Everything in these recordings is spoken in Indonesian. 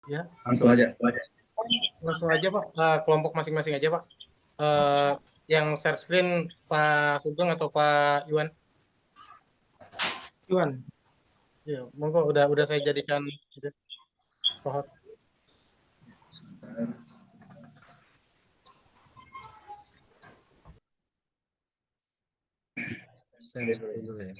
Ya, Langsung aja. langsung aja Pak. Kelompok masing-masing aja Pak. Eh, yang share screen Pak Sugeng atau Pak Iwan? Iwan. Ya, monggo udah saya jadikan itu, pohon. Share dulu ya.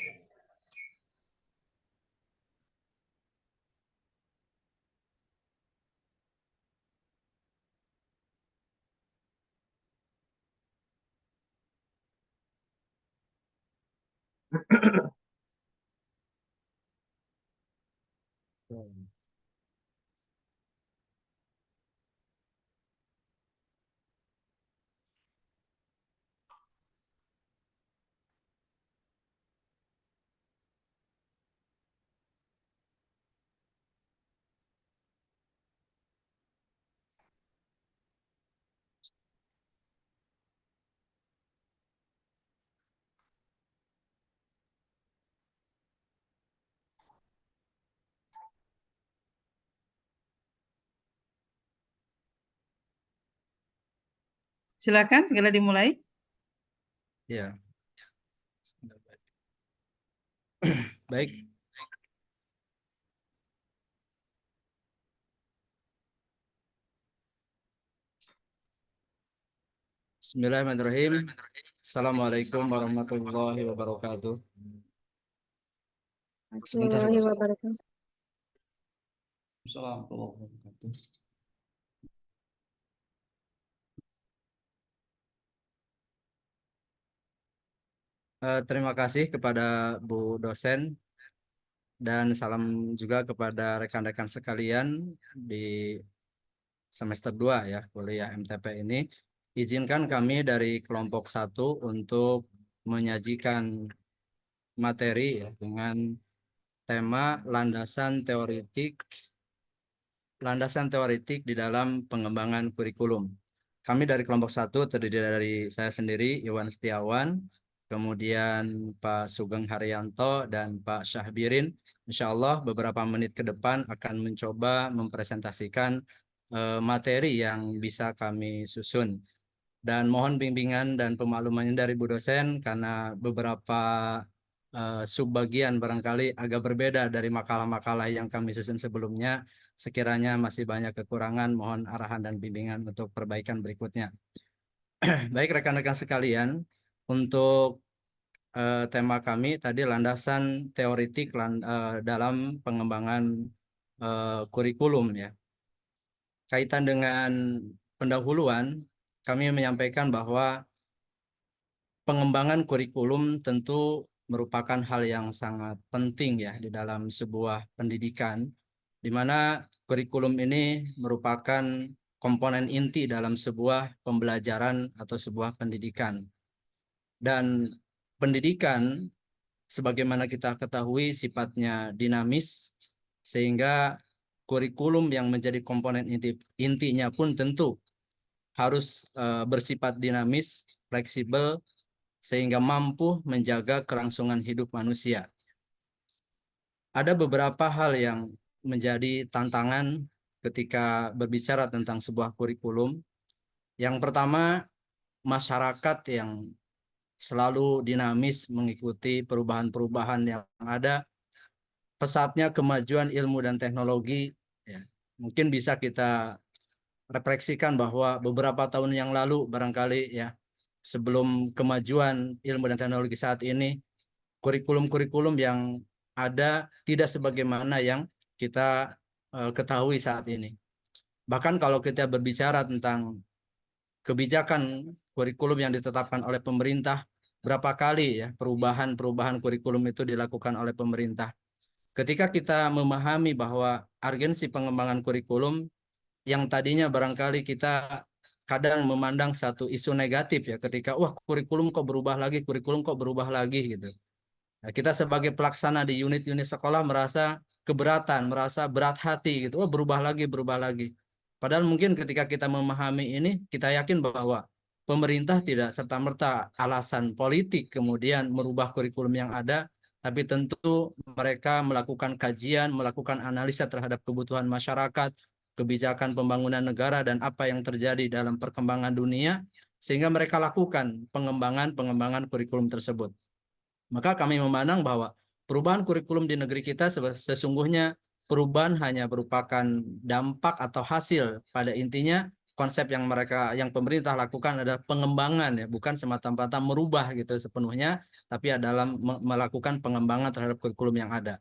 Silakan segera dimulai. Ya, baik. Bismillahirrahmanirrahim. Assalamualaikum warahmatullahi wabarakatuh. Sebentar. Warahmatullahi wabarakatuh. Assalamualaikum warahmatullahi wabarakatuh. Terima kasih kepada Bu dosen dan salam juga kepada rekan-rekan sekalian di semester 2 ya kuliah MTP ini. Izinkan kami dari kelompok 1 untuk menyajikan materi ya, dengan tema landasan teoritik di dalam pengembangan kurikulum. Kami dari kelompok 1 terdiri dari saya sendiri, Iwan Setiawan, kemudian Pak Sugeng Haryanto, dan Pak Syahbirin. Insya Allah beberapa menit ke depan akan mencoba mempresentasikan materi yang bisa kami susun. Dan mohon bimbingan dan pemaklumannya dari Bu dosen karena beberapa subbagian barangkali agak berbeda dari makalah-makalah yang kami susun sebelumnya. Sekiranya masih banyak kekurangan, mohon arahan dan bimbingan untuk perbaikan berikutnya. Baik rekan-rekan sekalian, untuk tema kami tadi landasan teoritik dalam pengembangan kurikulum ya. Kaitan dengan pendahuluan, kami menyampaikan bahwa pengembangan kurikulum tentu merupakan hal yang sangat penting ya di dalam sebuah pendidikan, di mana kurikulum ini merupakan komponen inti dalam sebuah pembelajaran atau sebuah pendidikan. Dan pendidikan, sebagaimana kita ketahui, sifatnya dinamis, sehingga kurikulum yang menjadi komponen intinya pun tentu harus bersifat dinamis, fleksibel, sehingga mampu menjaga kelangsungan hidup manusia. Ada beberapa hal yang menjadi tantangan ketika berbicara tentang sebuah kurikulum. Yang pertama, masyarakat yang selalu dinamis mengikuti perubahan-perubahan yang ada, pesatnya kemajuan ilmu dan teknologi, ya, mungkin bisa kita refleksikan bahwa beberapa tahun yang lalu barangkali ya, sebelum kemajuan ilmu dan teknologi saat ini, kurikulum-kurikulum yang ada tidak sebagaimana yang kita ketahui saat ini. Bahkan kalau kita berbicara tentang kebijakan kurikulum yang ditetapkan oleh pemerintah, berapa kali ya perubahan-perubahan kurikulum itu dilakukan oleh pemerintah. Ketika kita memahami bahwa urgensi pengembangan kurikulum yang tadinya barangkali kita kadang memandang satu isu negatif ya, ketika wah kurikulum kok berubah lagi, kurikulum kok berubah lagi gitu. Nah, kita sebagai pelaksana di unit-unit sekolah merasa keberatan, merasa berat hati gitu. Oh, berubah lagi, berubah lagi. Padahal mungkin ketika kita memahami ini, kita yakin bahwa pemerintah tidak serta-merta alasan politik kemudian merubah kurikulum yang ada, tapi tentu mereka melakukan kajian, melakukan analisa terhadap kebutuhan masyarakat, kebijakan pembangunan negara dan apa yang terjadi dalam perkembangan dunia, sehingga mereka lakukan pengembangan kurikulum tersebut. Maka kami memandang bahwa perubahan kurikulum di negeri kita sesungguhnya perubahan hanya merupakan dampak atau hasil, pada intinya konsep yang pemerintah lakukan adalah pengembangan, ya, bukan semata-mata merubah gitu sepenuhnya, tapi adalah melakukan pengembangan terhadap kurikulum yang ada.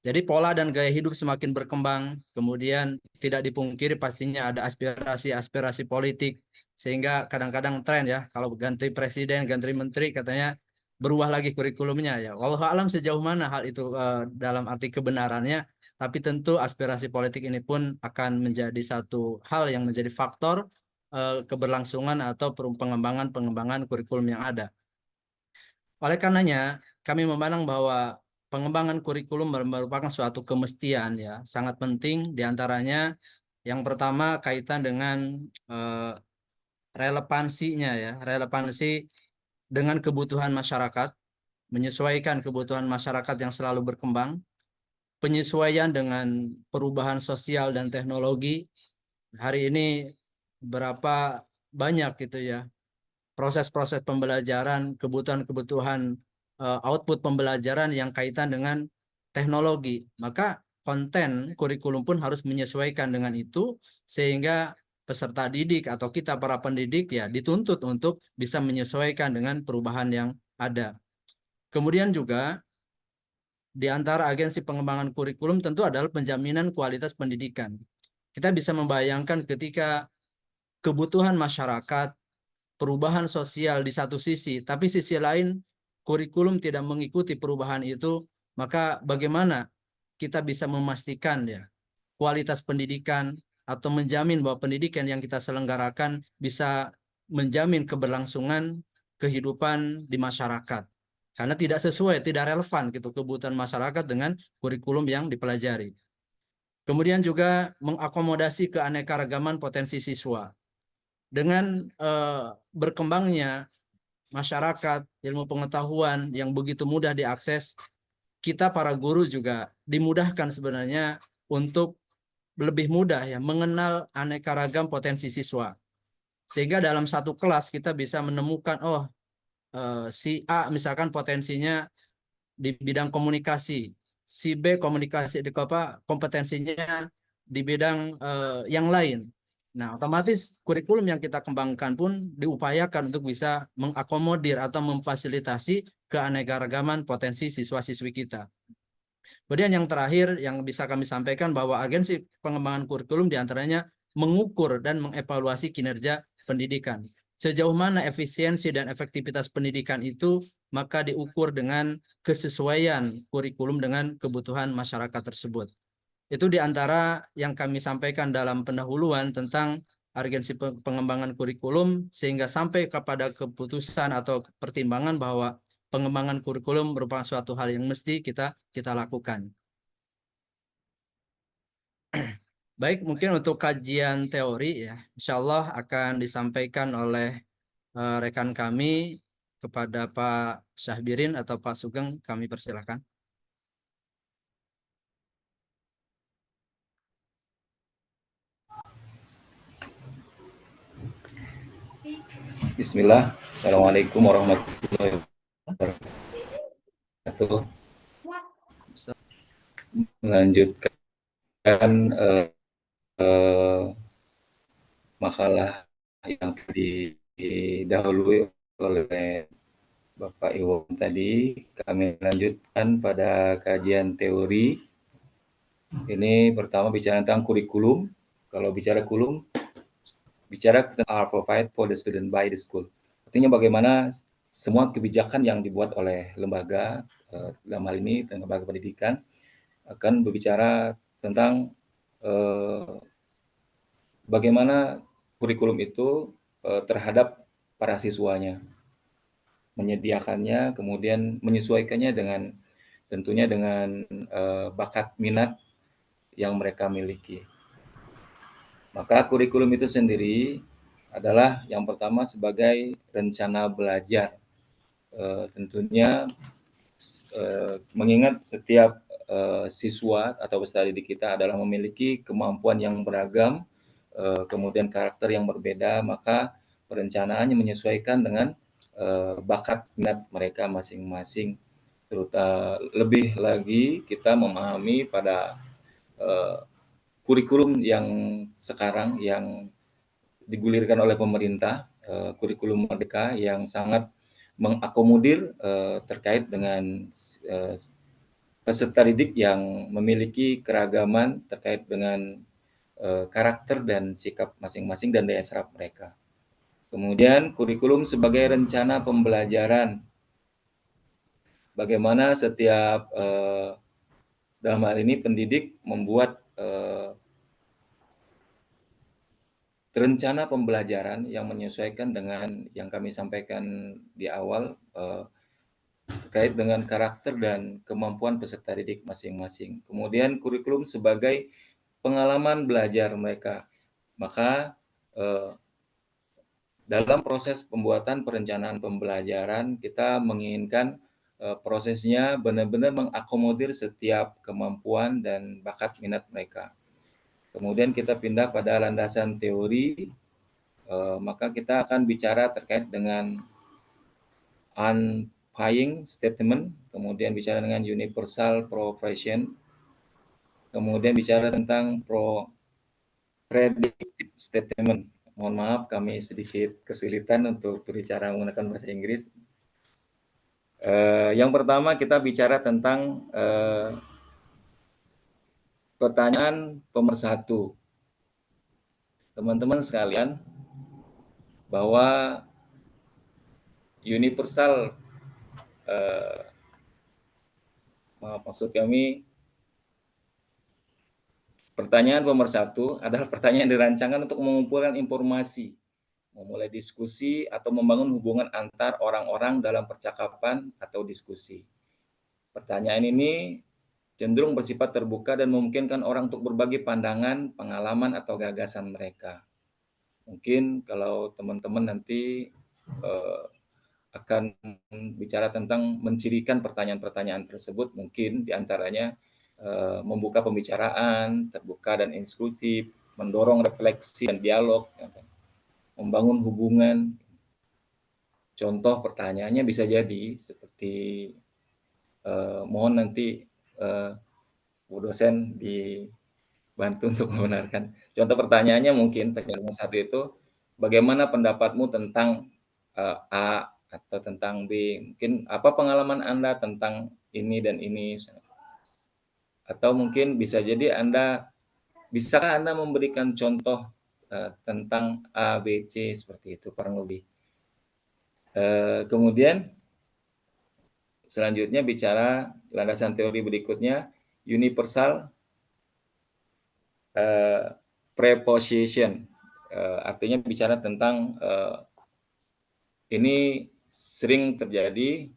Jadi pola dan gaya hidup semakin berkembang, kemudian tidak dipungkiri pastinya ada aspirasi politik, sehingga kadang-kadang tren ya, kalau ganti presiden, ganti menteri katanya berubah lagi kurikulumnya ya. Wallahu alam sejauh mana hal itu dalam arti kebenarannya, tapi tentu aspirasi politik ini pun akan menjadi satu hal yang menjadi faktor keberlangsungan atau pengembangan kurikulum yang ada. Oleh karenanya, kami memandang bahwa pengembangan kurikulum merupakan suatu kemestian ya, sangat penting diantaranya yang pertama kaitan dengan relevansinya ya, relevansi dengan kebutuhan masyarakat, menyesuaikan kebutuhan masyarakat yang selalu berkembang, penyesuaian dengan perubahan sosial dan teknologi. Hari ini berapa banyak gitu ya proses-proses pembelajaran, kebutuhan-kebutuhan output pembelajaran yang kaitan dengan teknologi. Maka konten kurikulum pun harus menyesuaikan dengan itu, sehingga peserta didik atau kita para pendidik ya dituntut untuk bisa menyesuaikan dengan perubahan yang ada. Kemudian juga di antara agensi pengembangan kurikulum tentu adalah penjaminan kualitas pendidikan. Kita bisa membayangkan ketika kebutuhan masyarakat, perubahan sosial di satu sisi, tapi sisi lain kurikulum tidak mengikuti perubahan itu, maka bagaimana kita bisa memastikan ya kualitas pendidikan atau menjamin bahwa pendidikan yang kita selenggarakan bisa menjamin keberlangsungan kehidupan di masyarakat. Karena tidak sesuai, tidak relevan gitu kebutuhan masyarakat dengan kurikulum yang dipelajari. Kemudian juga mengakomodasi keanekaragaman potensi siswa. Dengan berkembangnya masyarakat, ilmu pengetahuan yang begitu mudah diakses, kita para guru juga dimudahkan sebenarnya untuk lebih mudah ya mengenal aneka ragam potensi siswa. Sehingga dalam satu kelas kita bisa menemukan si A misalkan potensinya di bidang komunikasi, si B kompetensinya di bidang yang lain. Nah, otomatis kurikulum yang kita kembangkan pun diupayakan untuk bisa mengakomodir atau memfasilitasi keanekaragaman potensi siswa-siswi kita. Kemudian yang terakhir yang bisa kami sampaikan bahwa agensi pengembangan kurikulum diantaranya mengukur dan mengevaluasi kinerja pendidikan. Sejauh mana efisiensi dan efektivitas pendidikan itu, maka diukur dengan kesesuaian kurikulum dengan kebutuhan masyarakat tersebut. Itu diantara yang kami sampaikan dalam pendahuluan tentang agensi pengembangan kurikulum, sehingga sampai kepada keputusan atau pertimbangan bahwa pengembangan kurikulum merupakan suatu hal yang mesti kita lakukan. Baik, mungkin untuk kajian teori ya, insya Allah akan disampaikan oleh rekan kami kepada Pak Syahbirin atau Pak Sugeng, kami persilahkan. Bismillah. Assalamualaikum warahmatullahi wabarakatuh. Melanjutkan makalah yang didahului oleh Bapak Iwan tadi, kami lanjutkan pada kajian teori. Ini pertama bicara tentang kurikulum. Kalau bicara kurikulum, bicara tentang are provided for the student by the school. Artinya bagaimana semua kebijakan yang dibuat oleh lembaga, dalam hal ini lembaga pendidikan, akan berbicara tentang bagaimana kurikulum itu terhadap para siswanya, menyediakannya, kemudian menyesuaikannya dengan tentunya dengan bakat minat yang mereka miliki. Maka kurikulum itu sendiri adalah yang pertama sebagai rencana belajar. Tentunya mengingat setiap siswa atau peserta didik kita adalah memiliki kemampuan yang beragam, kemudian karakter yang berbeda, maka perencanaannya menyesuaikan dengan bakat minat mereka masing-masing. Lebih lagi kita memahami pada kurikulum yang sekarang yang digulirkan oleh pemerintah, kurikulum Merdeka yang sangat mengakomodir terkait dengan peserta didik yang memiliki keragaman terkait dengan karakter dan sikap masing-masing dan daya serap mereka. Kemudian kurikulum sebagai rencana pembelajaran. Bagaimana setiap dalam hal ini pendidik membuat rencana pembelajaran yang menyesuaikan dengan yang kami sampaikan di awal terkait dengan karakter dan kemampuan peserta didik masing-masing. Kemudian kurikulum sebagai pengalaman belajar mereka. Maka dalam proses pembuatan perencanaan pembelajaran kita menginginkan prosesnya benar-benar mengakomodir setiap kemampuan dan bakat minat mereka. Kemudian kita pindah pada landasan teori, maka kita akan bicara terkait dengan unpaying statement, kemudian bicara dengan universal profession, kemudian bicara tentang predictive statement. Mohon maaf, kami sedikit kesulitan untuk berbicara menggunakan bahasa Inggris. Yang pertama kita bicara tentang pertanyaan pemersatu. Teman-teman sekalian, bahwa universal maksud kami pertanyaan pemersatu adalah pertanyaan yang dirancangkan untuk mengumpulkan informasi, memulai diskusi atau membangun hubungan antar orang-orang dalam percakapan atau diskusi. Pertanyaan ini cenderung bersifat terbuka dan memungkinkan orang untuk berbagi pandangan, pengalaman, atau gagasan mereka. Mungkin kalau teman-teman nanti akan bicara tentang mencirikan pertanyaan-pertanyaan tersebut, mungkin diantaranya membuka pembicaraan, terbuka dan inklusif, mendorong refleksi dan dialog, membangun hubungan. Contoh pertanyaannya bisa jadi seperti, mohon nanti Bu dosen dibantu untuk membenarkan. Contoh pertanyaannya mungkin pertanyaan satu itu, bagaimana pendapatmu tentang A atau tentang B? Mungkin apa pengalaman Anda tentang ini dan ini? Atau mungkin bisa jadi bisakah Anda memberikan contoh tentang A, B, C seperti itu kurang lebih. Kemudian selanjutnya bicara landasan teori berikutnya, universal preposition, artinya bicara tentang ini sering terjadi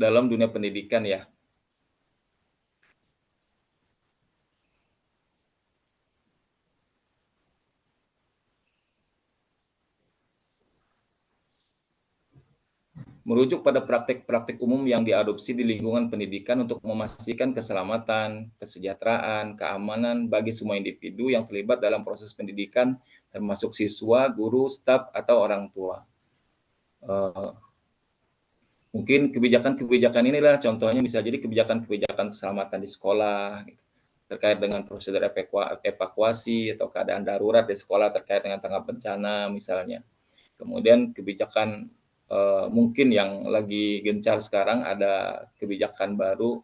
dalam dunia pendidikan ya. Merujuk pada praktik-praktik umum yang diadopsi di lingkungan pendidikan untuk memastikan keselamatan, kesejahteraan, keamanan bagi semua individu yang terlibat dalam proses pendidikan, termasuk siswa, guru, staf, atau orang tua. Mungkin kebijakan-kebijakan inilah contohnya bisa jadi kebijakan-kebijakan keselamatan di sekolah, terkait dengan prosedur evakuasi atau keadaan darurat di sekolah terkait dengan tanggap bencana misalnya. Kemudian kebijakan mungkin yang lagi gencar sekarang ada kebijakan baru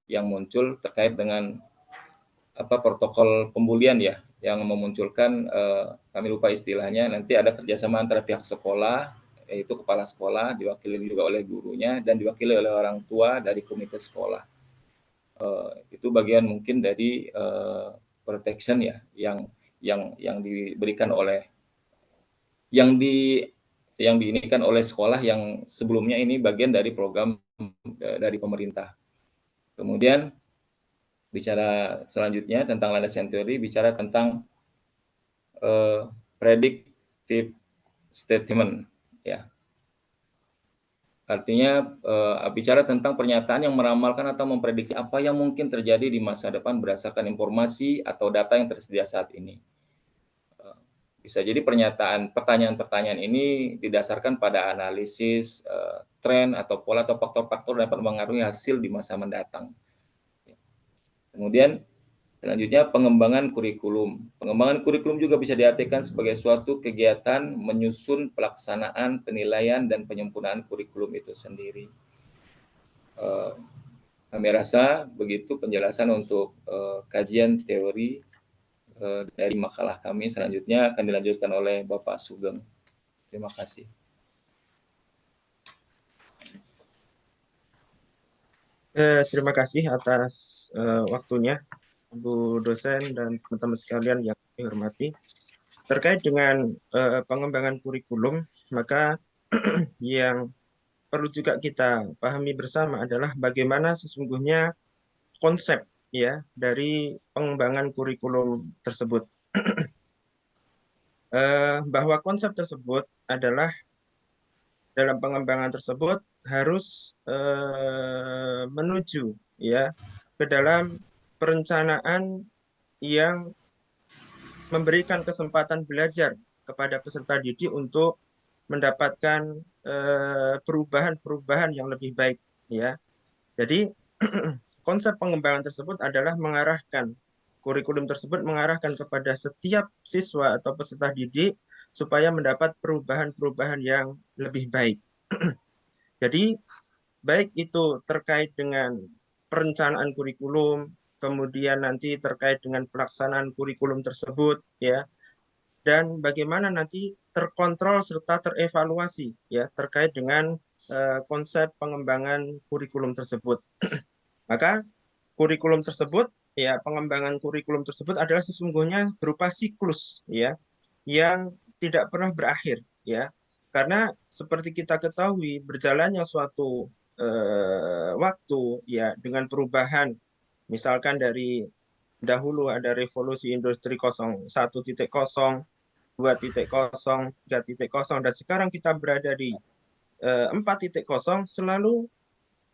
yang muncul terkait dengan protokol pembulian ya, yang memunculkan kami lupa istilahnya, nanti ada kerjasama antara pihak sekolah, yaitu kepala sekolah, diwakili juga oleh gurunya dan diwakili oleh orang tua dari komite sekolah. Itu bagian mungkin dari protection ya yang diberikan oleh yang diinikan oleh sekolah yang sebelumnya ini bagian dari program dari pemerintah. Kemudian bicara selanjutnya tentang landasan teori, bicara tentang predictive statement ya. Artinya bicara tentang pernyataan yang meramalkan atau memprediksi apa yang mungkin terjadi di masa depan berdasarkan informasi atau data yang tersedia saat ini. Bisa jadi pertanyaan-pertanyaan ini didasarkan pada analisis tren atau pola atau faktor-faktor dapat mempengaruhi hasil di masa mendatang. Kemudian selanjutnya pengembangan kurikulum. Pengembangan kurikulum juga bisa diartikan sebagai suatu kegiatan menyusun pelaksanaan, penilaian, dan penyempurnaan kurikulum itu sendiri. Kami rasa begitu penjelasan untuk kajian teori dari makalah kami. Selanjutnya akan dilanjutkan oleh Bapak Sugeng. Terima kasih. Terima kasih atas waktunya, Bu dosen dan teman-teman sekalian yang kami hormati. Terkait dengan pengembangan kurikulum, maka yang perlu juga kita pahami bersama adalah bagaimana sesungguhnya konsep ya dari pengembangan kurikulum tersebut. Bahwa konsep tersebut adalah dalam pengembangan tersebut harus menuju ya ke dalam perencanaan yang memberikan kesempatan belajar kepada peserta didik untuk mendapatkan perubahan-perubahan yang lebih baik ya. Jadi konsep pengembangan tersebut adalah mengarahkan kurikulum tersebut mengarahkan kepada setiap siswa atau peserta didik supaya mendapat perubahan-perubahan yang lebih baik. Jadi baik itu terkait dengan perencanaan kurikulum, kemudian nanti terkait dengan pelaksanaan kurikulum tersebut ya, dan bagaimana nanti terkontrol serta terevaluasi ya terkait dengan konsep pengembangan kurikulum tersebut. Maka kurikulum tersebut ya pengembangan kurikulum tersebut adalah sesungguhnya berupa siklus ya yang tidak pernah berakhir ya. Karena seperti kita ketahui berjalannya suatu waktu ya dengan perubahan misalkan dari dahulu ada revolusi industri 01.0, 2.0, 3.0 dan sekarang kita berada di 4.0 selalu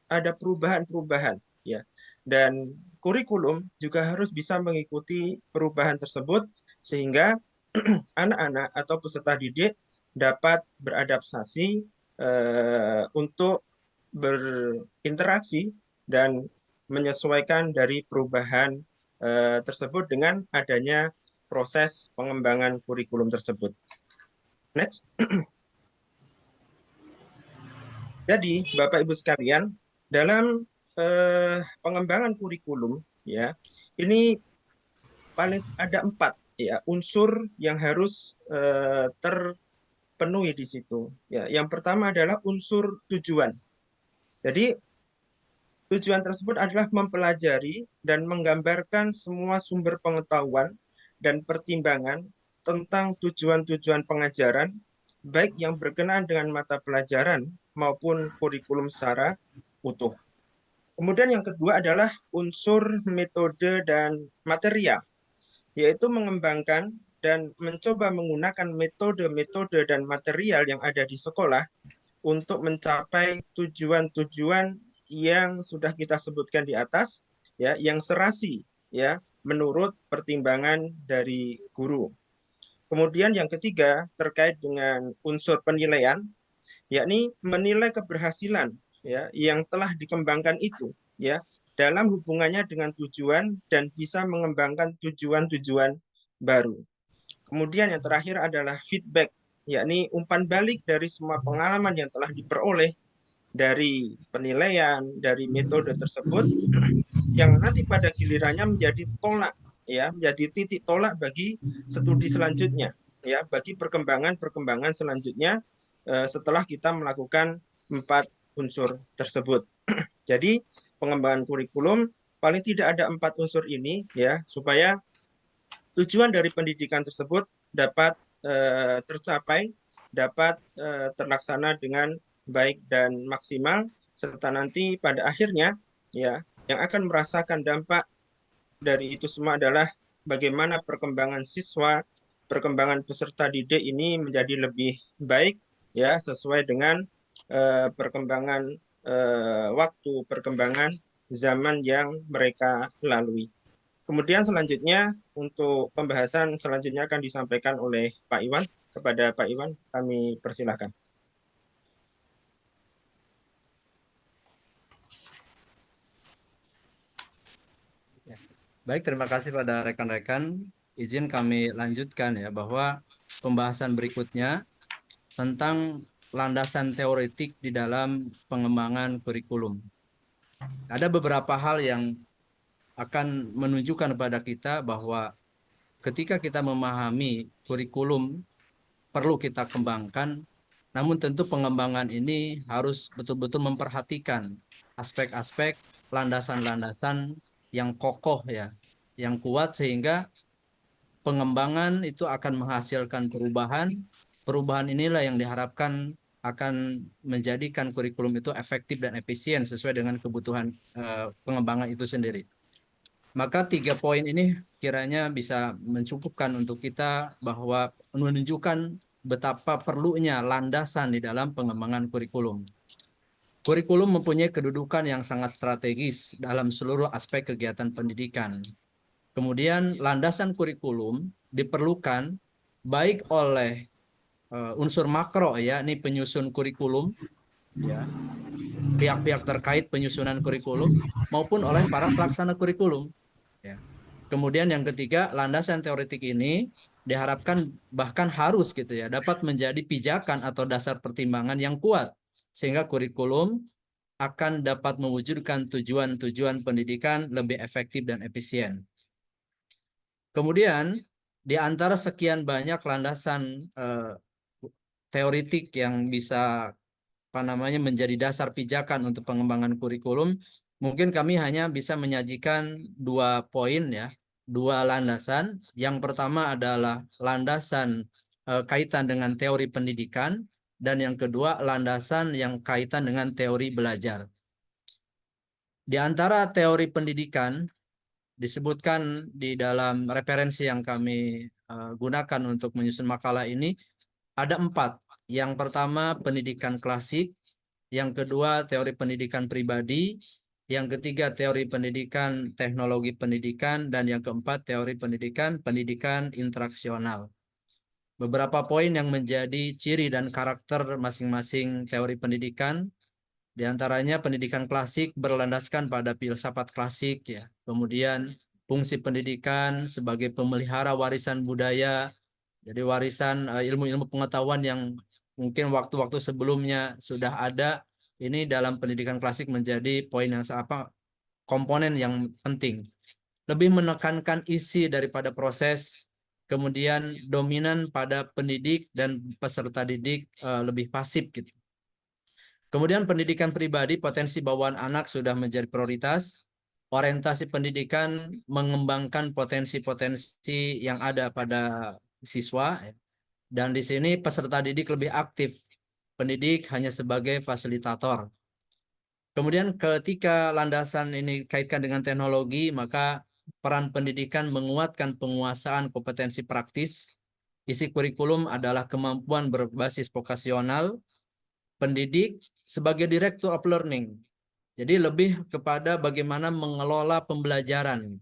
ada perubahan-perubahan ya. Dan kurikulum juga harus bisa mengikuti perubahan tersebut sehingga anak-anak atau peserta didik dapat beradaptasi untuk berinteraksi dan menyesuaikan dari perubahan tersebut dengan adanya proses pengembangan kurikulum tersebut. Next. Jadi, Bapak Ibu sekalian, dalam pengembangan kurikulum ya, ini paling ada 4 ya unsur yang harus terpenuhi di situ. Ya, yang pertama adalah unsur tujuan. Jadi tujuan tersebut adalah mempelajari dan menggambarkan semua sumber pengetahuan dan pertimbangan tentang tujuan-tujuan pengajaran, baik yang berkenaan dengan mata pelajaran maupun kurikulum secara utuh. Kemudian yang kedua adalah unsur metode dan material, yaitu mengembangkan dan mencoba menggunakan metode-metode dan material yang ada di sekolah untuk mencapai tujuan-tujuan yang sudah kita sebutkan di atas, ya, yang serasi, ya, menurut pertimbangan dari guru. Kemudian yang ketiga terkait dengan unsur penilaian, yakni menilai keberhasilan, ya, yang telah dikembangkan itu, ya, dalam hubungannya dengan tujuan dan bisa mengembangkan tujuan-tujuan baru. Kemudian yang terakhir adalah feedback, yakni umpan balik dari semua pengalaman yang telah diperoleh dari penilaian, dari metode tersebut, yang nanti pada gilirannya menjadi tolak, ya, menjadi titik tolak bagi studi selanjutnya, ya, bagi perkembangan selanjutnya setelah kita melakukan 4 unsur tersebut. Jadi pengembangan kurikulum paling tidak ada 4 unsur ini, ya, supaya tujuan dari pendidikan tersebut dapat tercapai, dapat terlaksana dengan baik dan maksimal, serta nanti pada akhirnya ya yang akan merasakan dampak dari itu semua adalah bagaimana perkembangan siswa, perkembangan peserta didik ini menjadi lebih baik ya sesuai dengan perkembangan waktu, perkembangan zaman yang mereka lalui. Kemudian selanjutnya untuk pembahasan selanjutnya akan disampaikan oleh Pak Iwan. Kepada Pak Iwan kami persilahkan. Baik, terima kasih pada rekan-rekan. Izin kami lanjutkan ya bahwa pembahasan berikutnya tentang landasan teoretik di dalam pengembangan kurikulum. Ada beberapa hal yang akan menunjukkan kepada kita bahwa ketika kita memahami kurikulum perlu kita kembangkan, namun tentu pengembangan ini harus betul-betul memperhatikan aspek-aspek landasan-landasan yang kokoh ya, yang kuat sehingga pengembangan itu akan menghasilkan perubahan. Perubahan inilah yang diharapkan akan menjadikan kurikulum itu efektif dan efisien sesuai dengan kebutuhan pengembangan itu sendiri. Maka 3 poin ini kiranya bisa mencukupkan untuk kita bahwa menunjukkan betapa perlunya landasan di dalam pengembangan kurikulum. Kurikulum mempunyai kedudukan yang sangat strategis dalam seluruh aspek kegiatan pendidikan. Kemudian landasan kurikulum diperlukan baik oleh unsur makro ya, ini penyusun kurikulum ya, pihak-pihak terkait penyusunan kurikulum maupun oleh para pelaksana kurikulum ya. Kemudian yang ketiga, landasan teoretik ini diharapkan bahkan harus gitu ya, dapat menjadi pijakan atau dasar pertimbangan yang kuat sehingga kurikulum akan dapat mewujudkan tujuan-tujuan pendidikan lebih efektif dan efisien. Kemudian di antara sekian banyak landasan teoretik yang bisa menjadi dasar pijakan untuk pengembangan kurikulum, mungkin kami hanya bisa menyajikan 2 poin ya, 2 landasan. Yang pertama adalah landasan kaitan dengan teori pendidikan dan yang kedua landasan yang kaitan dengan teori belajar. Di antara teori pendidikan disebutkan di dalam referensi yang kami gunakan untuk menyusun makalah ini ada 4. Yang pertama pendidikan klasik, yang kedua teori pendidikan pribadi, yang ketiga teori pendidikan teknologi pendidikan, dan yang keempat teori pendidikan interaksional. Beberapa poin yang menjadi ciri dan karakter masing-masing teori pendidikan. Di antaranya pendidikan klasik berlandaskan pada filsafat klasik ya. Kemudian fungsi pendidikan sebagai pemelihara warisan budaya. Jadi warisan ilmu-ilmu pengetahuan yang mungkin waktu-waktu sebelumnya sudah ada, ini dalam pendidikan klasik menjadi poin yang komponen yang penting. Lebih menekankan isi daripada proses. Kemudian dominan pada pendidik dan peserta didik lebih pasif gitu. Kemudian pendidikan pribadi, potensi bawaan anak sudah menjadi prioritas. Orientasi pendidikan mengembangkan potensi-potensi yang ada pada siswa. Dan di sini peserta didik lebih aktif. Pendidik hanya sebagai fasilitator. Kemudian ketika landasan ini kaitkan dengan teknologi, maka peran pendidikan menguatkan penguasaan kompetensi praktis. Isi kurikulum adalah kemampuan berbasis vokasional. Pendidik sebagai director of learning. Jadi lebih kepada bagaimana mengelola pembelajaran.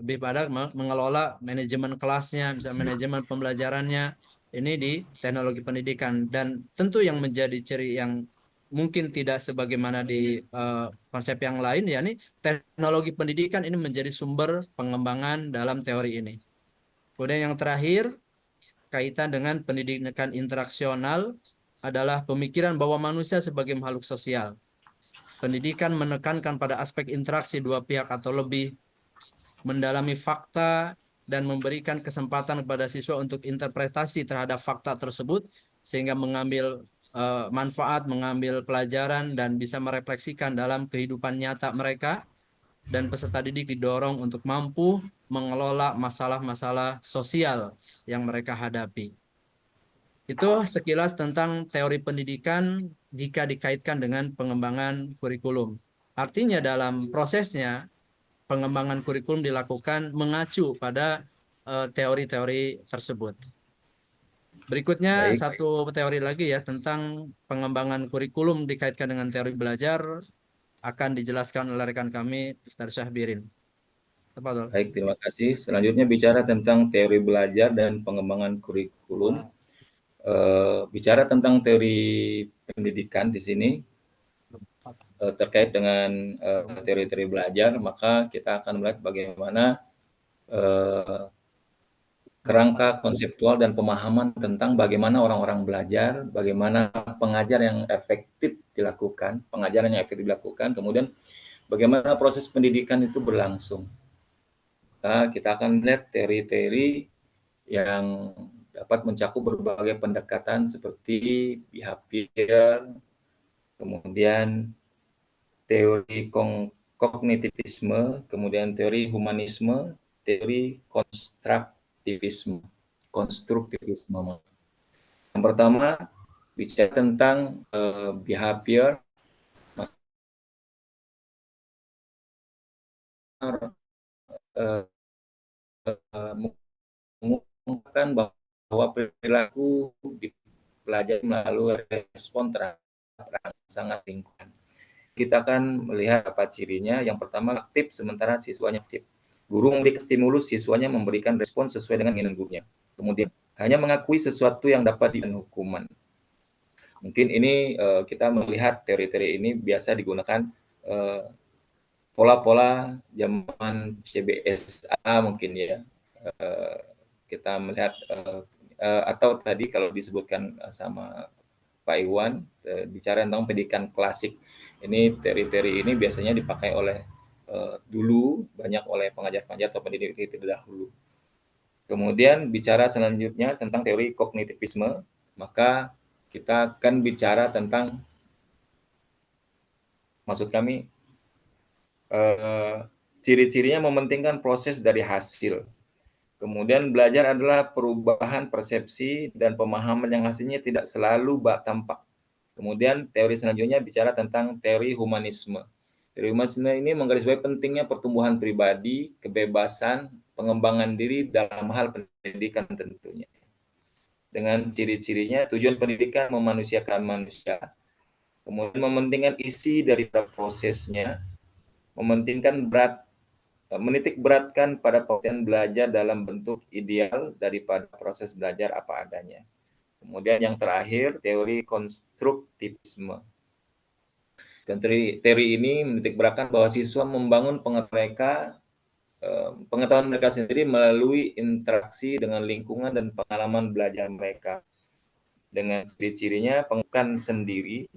Lebih pada mengelola manajemen kelasnya, bisa manajemen pembelajarannya. Ini di teknologi pendidikan. Dan tentu yang menjadi ciri yang mungkin tidak sebagaimana di konsep yang lain, yakni teknologi pendidikan ini menjadi sumber pengembangan dalam teori ini. Kemudian yang terakhir, kaitan dengan pendidikan interaksional adalah pemikiran bahwa manusia sebagai makhluk sosial. Pendidikan menekankan pada aspek interaksi dua pihak atau lebih, mendalami fakta dan memberikan kesempatan kepada siswa untuk interpretasi terhadap fakta tersebut sehingga mengambil manfaat, mengambil pelajaran dan bisa merefleksikan dalam kehidupan nyata mereka. Dan peserta didik didorong untuk mampu mengelola masalah-masalah sosial yang mereka hadapi. Itu sekilas tentang teori pendidikan jika dikaitkan dengan pengembangan kurikulum. Artinya dalam prosesnya pengembangan kurikulum dilakukan mengacu pada teori-teori tersebut. Berikutnya Baik, satu teori lagi ya tentang pengembangan kurikulum dikaitkan dengan teori belajar akan dijelaskan oleh rekan kami Ustaz Syahbirin. Tafadhol. baik, terima kasih. Selanjutnya bicara tentang teori belajar dan pengembangan kurikulum. Bicara tentang teori pendidikan di sini terkait dengan teori-teori belajar, maka kita akan melihat bagaimana kerangka konseptual dan pemahaman tentang bagaimana orang-orang belajar, bagaimana pengajaran yang efektif dilakukan, kemudian bagaimana proses pendidikan itu berlangsung. Nah, kita akan melihat teori-teori yang dapat mencakup berbagai pendekatan seperti behavior, kemudian teori kognitivisme, kemudian teori humanisme, teori konstruktivisme. Yang pertama bicara tentang behavior, mengungkapkan bahwa perilaku dipelajari melalui respon terhadap sangat lingkungan. Kita akan melihat apa cirinya. Yang pertama aktif sementara siswanya pasif. Guru memberikan stimulus, siswanya memberikan respon sesuai dengan keinginan gurunya. Kemudian hanya mengakui sesuatu yang dapat diberikan hukuman. Mungkin ini kita melihat teori-teori ini biasa digunakan pola-pola zaman CBSA mungkin ya. Kita melihat atau tadi kalau disebutkan sama Pak Iwan bicara tentang pendidikan klasik. Ini teori-teori ini biasanya dipakai oleh dulu banyak oleh pengajar-pengajar atau pendidik terdahulu. Kemudian bicara selanjutnya tentang teori kognitivisme, maka kita akan bicara tentang maksud kami ciri-cirinya mementingkan proses dari hasil. Kemudian belajar adalah perubahan persepsi dan pemahaman yang hasilnya tidak selalu tampak. Kemudian teori selanjutnya bicara tentang teori humanisme. Teori humanisme ini menggarisbawahi pentingnya pertumbuhan pribadi, kebebasan, pengembangan diri dalam hal pendidikan tentunya. Dengan ciri-cirinya, tujuan pendidikan memanusiakan manusia, kemudian mementingkan isi dari prosesnya, menitik beratkan pada pengertian belajar dalam bentuk ideal daripada proses belajar apa adanya. Kemudian yang terakhir, teori konstruktivisme. Dan teori ini menitik beratkan bahwa siswa membangun pengetahuan mereka sendiri melalui interaksi dengan lingkungan dan pengalaman belajar mereka. Dengan ciri-cirinya pengukuhan sendiri,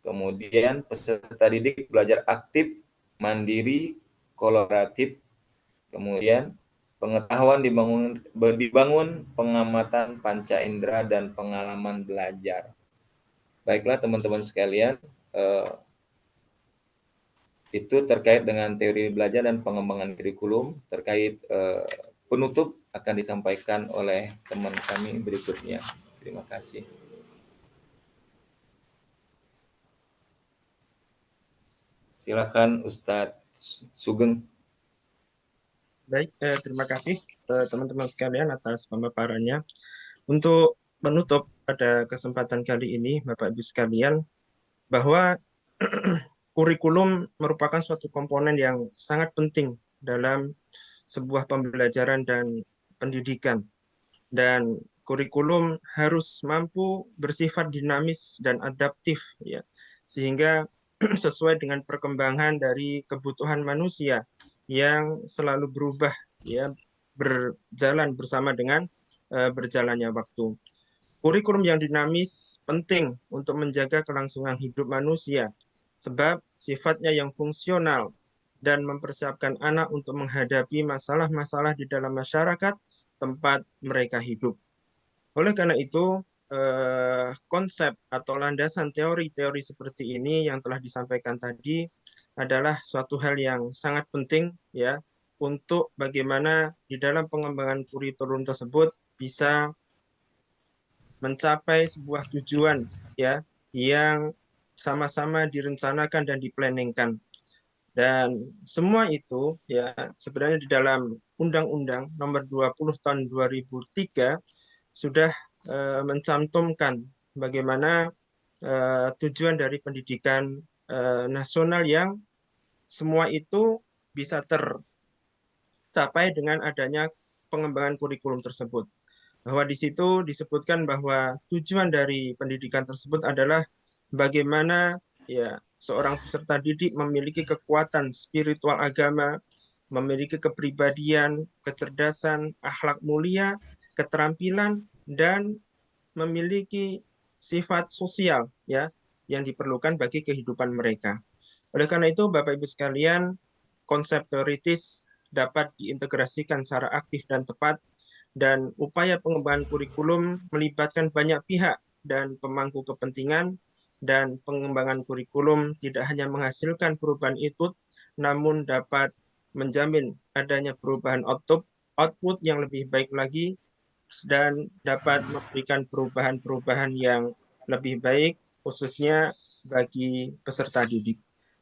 kemudian peserta didik belajar aktif, mandiri, kolaboratif, kemudian pengetahuan dibangun pengamatan panca indera dan pengalaman belajar. Baiklah teman-teman sekalian, itu terkait dengan teori belajar dan pengembangan kurikulum. Terkait penutup akan disampaikan oleh teman kami berikutnya. Terima kasih. Silakan Ustadz Sugeng. Baik, terima kasih teman-teman sekalian atas pemaparannya. Untuk menutup pada kesempatan kali ini, Bapak Ibu sekalian, bahwa kurikulum merupakan suatu komponen yang sangat penting dalam sebuah pembelajaran dan pendidikan. Dan kurikulum harus mampu bersifat dinamis dan adaptif, ya, sehingga sesuai dengan perkembangan dari kebutuhan manusia yang selalu berubah, ya, berjalan bersama dengan berjalannya waktu. Kurikulum yang dinamis penting untuk menjaga kelangsungan hidup manusia, sebab sifatnya yang fungsional dan mempersiapkan anak untuk menghadapi masalah-masalah di dalam masyarakat tempat mereka hidup. Oleh karena itu, konsep atau landasan teori-teori seperti ini yang telah disampaikan tadi adalah suatu hal yang sangat penting, ya, untuk bagaimana di dalam pengembangan kurikulum tersebut bisa mencapai sebuah tujuan, ya, yang sama-sama direncanakan dan diplanningkan. Dan semua itu, ya, sebenarnya di dalam Undang-Undang Nomor 20 Tahun 2003 sudah mencantumkan bagaimana tujuan dari pendidikan nasional yang semua itu bisa tercapai dengan adanya pengembangan kurikulum tersebut. Bahwa di situ disebutkan bahwa tujuan dari pendidikan tersebut adalah bagaimana ya seorang peserta didik memiliki kekuatan spiritual agama, memiliki kepribadian, kecerdasan, akhlak mulia, keterampilan, dan memiliki sifat sosial ya yang diperlukan bagi kehidupan mereka. Oleh karena itu, Bapak Ibu sekalian, konsep teoritis dapat diintegrasikan secara aktif dan tepat, dan upaya pengembangan kurikulum melibatkan banyak pihak dan pemangku kepentingan, dan pengembangan kurikulum tidak hanya menghasilkan perubahan input, namun dapat menjamin adanya perubahan output yang lebih baik lagi dan dapat memberikan perubahan-perubahan yang lebih baik, khususnya bagi peserta didik.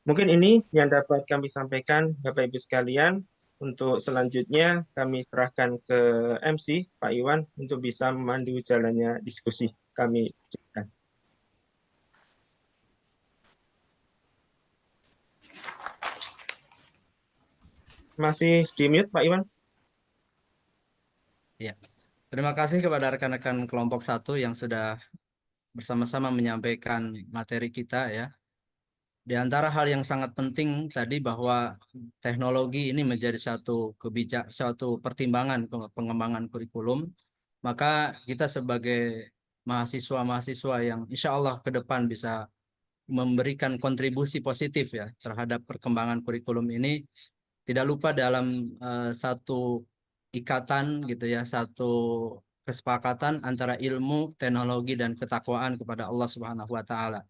Mungkin ini yang dapat kami sampaikan, Bapak Ibu sekalian. Untuk selanjutnya, kami serahkan ke MC, Pak Iwan, untuk bisa memandu jalannya diskusi. Kami silakan. Masih di mute, Pak Iwan? Ya. Terima kasih kepada rekan-rekan kelompok 1 yang sudah bersama-sama menyampaikan materi kita ya. Di antara hal yang sangat penting tadi bahwa teknologi ini menjadi suatu pertimbangan pengembangan kurikulum, maka kita sebagai mahasiswa-mahasiswa yang insya Allah ke depan bisa memberikan kontribusi positif ya terhadap perkembangan kurikulum ini, tidak lupa dalam satu ikatan gitu ya, satu kesepakatan antara ilmu, teknologi, dan ketakwaan kepada Allah Subhanahu wa Ta'ala.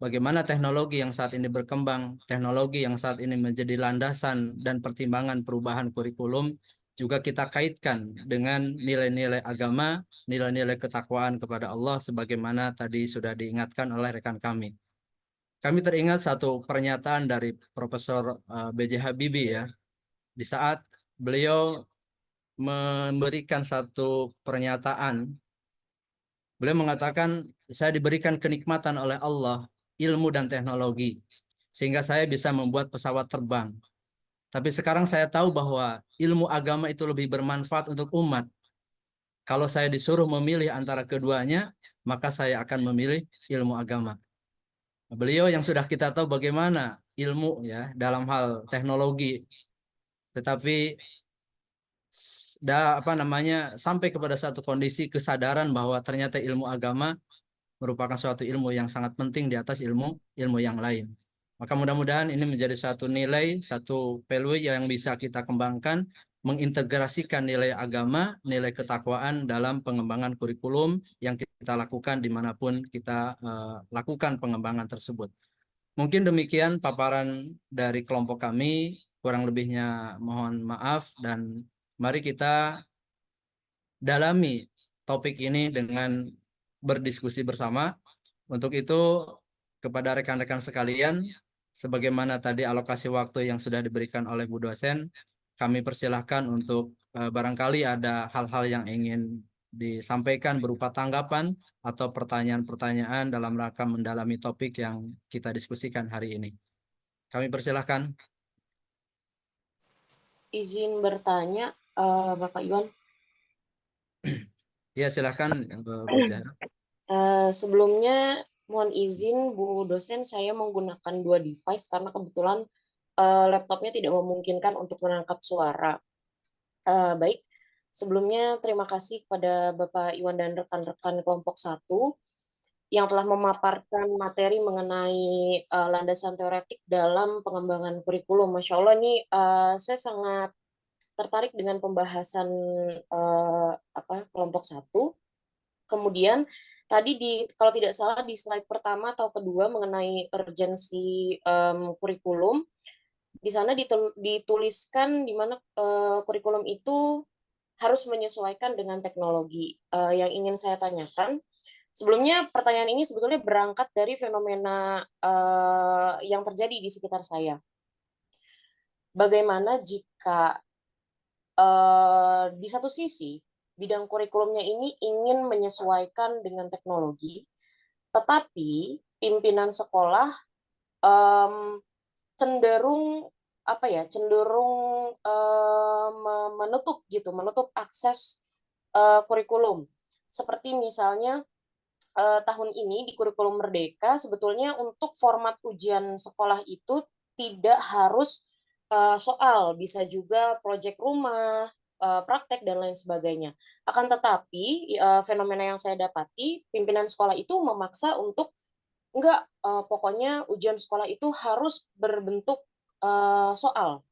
Bagaimana teknologi yang saat ini berkembang, teknologi yang saat ini menjadi landasan dan pertimbangan perubahan kurikulum, juga kita kaitkan dengan nilai-nilai agama, nilai-nilai ketakwaan kepada Allah, sebagaimana tadi sudah diingatkan oleh rekan kami. Kami teringat satu pernyataan dari Profesor B.J. Habibie ya, di saat beliau memberikan satu pernyataan. Beliau mengatakan, saya diberikan kenikmatan oleh Allah, ilmu dan teknologi, sehingga saya bisa membuat pesawat terbang. Tapi sekarang saya tahu bahwa ilmu agama itu lebih bermanfaat untuk umat. Kalau saya disuruh memilih antara keduanya, maka saya akan memilih ilmu agama. Beliau yang sudah kita tahu bagaimana ilmu ya dalam hal teknologi, tetapi sampai kepada satu kondisi kesadaran bahwa ternyata ilmu agama merupakan suatu ilmu yang sangat penting di atas ilmu yang lain. Maka mudah-mudahan ini menjadi satu nilai, satu value yang bisa kita kembangkan, mengintegrasikan nilai agama, nilai ketakwaan dalam pengembangan kurikulum yang kita lakukan dimanapun kita lakukan pengembangan tersebut. Mungkin demikian paparan dari kelompok kami, kurang lebihnya mohon maaf, dan mari kita dalami topik ini dengan berdiskusi bersama. Untuk itu, kepada rekan-rekan sekalian, sebagaimana tadi alokasi waktu yang sudah diberikan oleh Bu dosen, kami persilahkan untuk barangkali ada hal-hal yang ingin disampaikan berupa tanggapan atau pertanyaan-pertanyaan dalam rangka mendalami topik yang kita diskusikan hari ini. Kami persilahkan. Izin bertanya, Bapak Iwan. Ya, silahkan Bu Zahra. Sebelumnya mohon izin Bu dosen, saya menggunakan 2 device karena kebetulan laptopnya tidak memungkinkan untuk menangkap suara. Baik, sebelumnya terima kasih kepada Bapak Iwan dan rekan-rekan kelompok 1 yang telah memaparkan materi mengenai landasan teoretik dalam pengembangan kurikulum. Masya Allah, ini saya sangat tertarik dengan pembahasan kelompok 1. Kemudian tadi kalau tidak salah di slide pertama atau kedua mengenai urgensi kurikulum, di sana dituliskan di mana kurikulum itu harus menyesuaikan dengan teknologi. Yang ingin saya tanyakan, sebelumnya pertanyaan ini sebetulnya berangkat dari fenomena yang terjadi di sekitar saya. Bagaimana jika di satu sisi bidang kurikulumnya ini ingin menyesuaikan dengan teknologi, tetapi pimpinan sekolah cenderung menutup akses kurikulum. Seperti misalnya tahun ini di kurikulum Merdeka sebetulnya untuk format ujian sekolah itu tidak harus soal, bisa juga proyek rumah, praktek dan lain sebagainya. Akan tetapi fenomena yang saya dapati, pimpinan sekolah itu memaksa untuk enggak, pokoknya ujian sekolah itu harus berbentuk soal.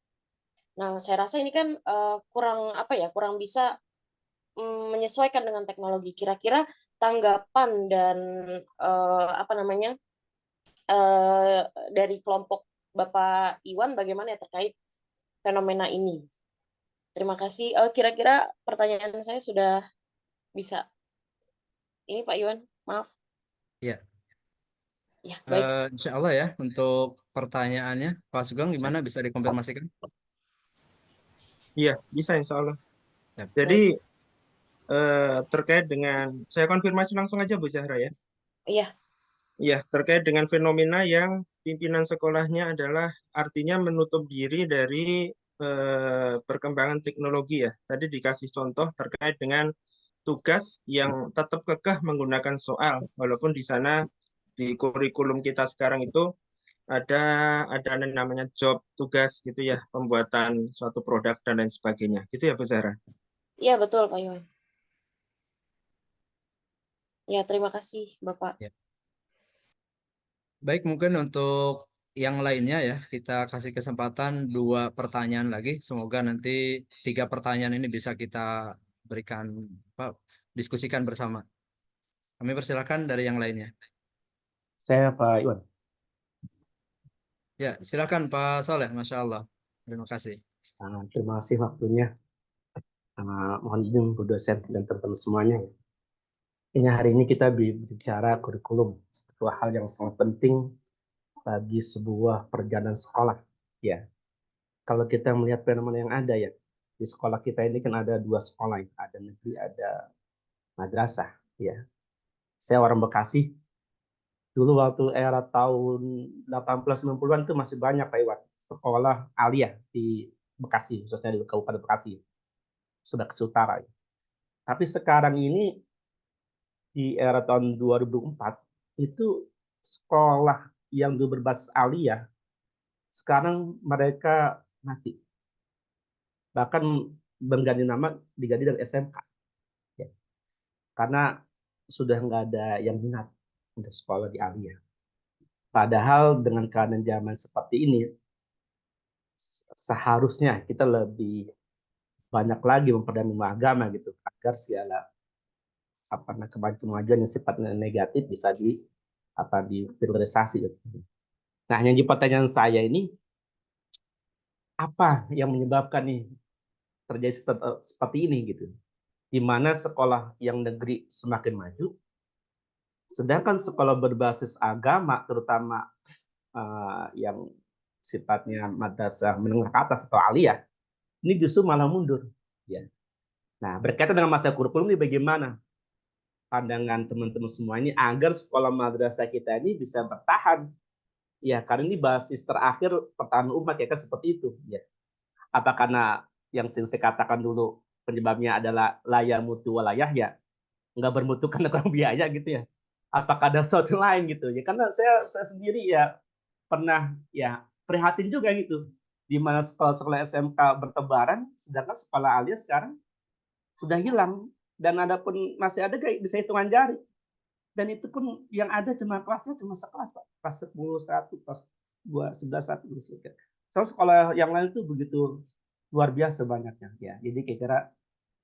Nah, saya rasa ini kan kurang bisa menyesuaikan dengan teknologi. Kira-kira tanggapan dan dari kelompok Bapak Iwan bagaimana ya terkait fenomena ini? Terima kasih. Kira-kira pertanyaan saya sudah bisa. Ini Pak Iwan, maaf. Ya, Ya, baik. insya Allah ya untuk pertanyaannya, Pak Sugeng gimana bisa dikonfirmasikan? Iya, bisa insya Allah. Ya. Jadi terkait dengan, saya konfirmasi langsung aja Bu Zahra ya. Iya, Iya, terkait dengan fenomena yang pimpinan sekolahnya adalah artinya menutup diri dari perkembangan teknologi ya. Tadi dikasih contoh terkait dengan tugas yang tetap kekeh menggunakan soal, walaupun di sana di kurikulum kita sekarang itu ada yang namanya job, tugas gitu ya, pembuatan suatu produk dan lain sebagainya. Gitu ya Bu Zahra. iya betul Pak Iwan. Ya, terima kasih Bapak. Ya. Baik, mungkin untuk yang lainnya ya, kita kasih kesempatan 2 pertanyaan lagi. Semoga nanti 3 pertanyaan ini bisa kita berikan diskusikan bersama. Kami persilakan dari yang lainnya. Saya Pak Iwan. Ya, silakan Pak Soleh, Masya Allah. Terima kasih. Terima kasih waktunya. Mohon izin Bu dosen dan teman-teman semuanya. Ini hari ini kita bicara kurikulum, sebuah hal yang sangat penting bagi sebuah perjalanan sekolah. Ya, kalau kita melihat fenomena yang ada ya di sekolah kita ini kan ada 2 sekolah, ada negeri, ada madrasah. Ya, saya orang Bekasi. Dulu waktu era tahun 1890-an itu masih banyak Pak Iwan sekolah aliyah di Bekasi, khususnya di Kabupaten Bekasi, sudah ke utara. Tapi sekarang ini di era tahun 2004 itu sekolah yang dulu berbasis aliyah sekarang mereka mati. Bahkan mengganti nama diganti dengan SMK. Ya. Karena sudah nggak ada yang minat untuk sekolah di aliyah. Padahal dengan keadaan zaman seperti ini seharusnya kita lebih banyak lagi memperdalam ilmu agama gitu agar segala kemajuan yang sifatnya negatif bisa dipriorisasi gitu. Nah, yang jadi pertanyaan saya ini apa yang menyebabkan nih terjadi seperti ini gitu, di mana sekolah yang negeri semakin maju, sedangkan sekolah berbasis agama terutama yang sifatnya madrasah menengah ke atas atau aliyah ini justru malah mundur. Ya. Nah, berkaitan dengan masa kurikulum ini bagaimana pandangan teman-teman semua ini agar sekolah madrasah kita ini bisa bertahan? Ya, karena ini basis terakhir pertahanan umat ya kan seperti itu. Ya. Apa karena yang saya katakan dulu penyebabnya adalah laya mutu walayah ya nggak bermutu karena kurang biaya gitu ya? Apakah ada solusi lain gitu ya? Karena saya sendiri ya pernah ya prihatin juga gitu di mana sekolah-sekolah SMK bertebaran sedangkan sekolah aliyah sekarang sudah hilang dan ada pun masih ada kayak bisa hitungan jari dan itu pun yang ada cuma kelasnya cuma sekelas Pak, kelas 10 1, kelas 2 11 1 gitu. So, sekolah yang lain itu begitu luar biasa banyaknya ya. Jadi kira-kira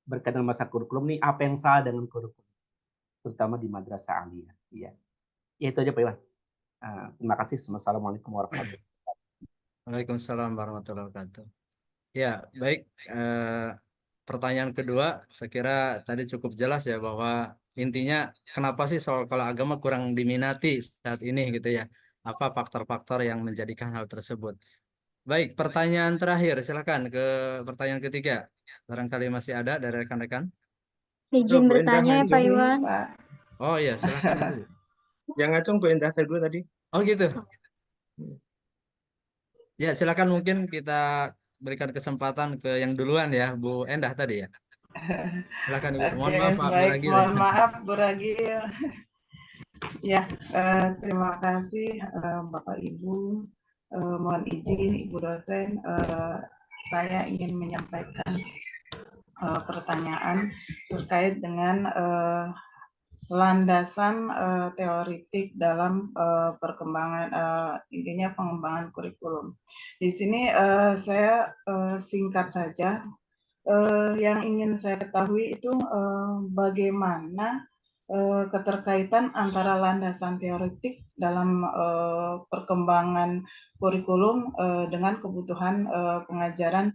berkaitan masa kurikulum nih apa yang salah dengan kurikulum terutama di madrasah aliyah ya. Ya itu aja Pak Iwan. Terima kasih. Assalamualaikum warahmatullahi wabarakatuh. Waalaikumsalam warahmatullahi wabarakatuh. Ya, baik. Pertanyaan kedua, saya kira tadi cukup jelas ya bahwa intinya kenapa sih soal kalau agama kurang diminati saat ini gitu ya? Apa faktor-faktor yang menjadikan hal tersebut? Baik, pertanyaan terakhir, silakan ke pertanyaan ketiga. Barangkali masih ada dari rekan-rekan. Izin Bu Endah bertanya ya Pak ngacung. Iwan. Pak. Oh ya, silahkan Bu. Yang ngacung Bu Endah dulu tadi. Oh gitu. Ya, silakan mungkin kita berikan kesempatan ke yang duluan ya, Bu Endah tadi ya. Silakan Ibu. Mohon Oke, maaf Pak baik. Buragi. Mohon maaf, Bu Ragi. Ya, terima kasih Bapak Ibu. Mohon izin Ibu dosen, saya ingin menyampaikan pertanyaan terkait dengan landasan teoritik dalam perkembangan intinya pengembangan kurikulum. Di sini saya singkat saja yang ingin saya ketahui itu bagaimana keterkaitan antara landasan teoritik dalam perkembangan kurikulum dengan kebutuhan pengajaran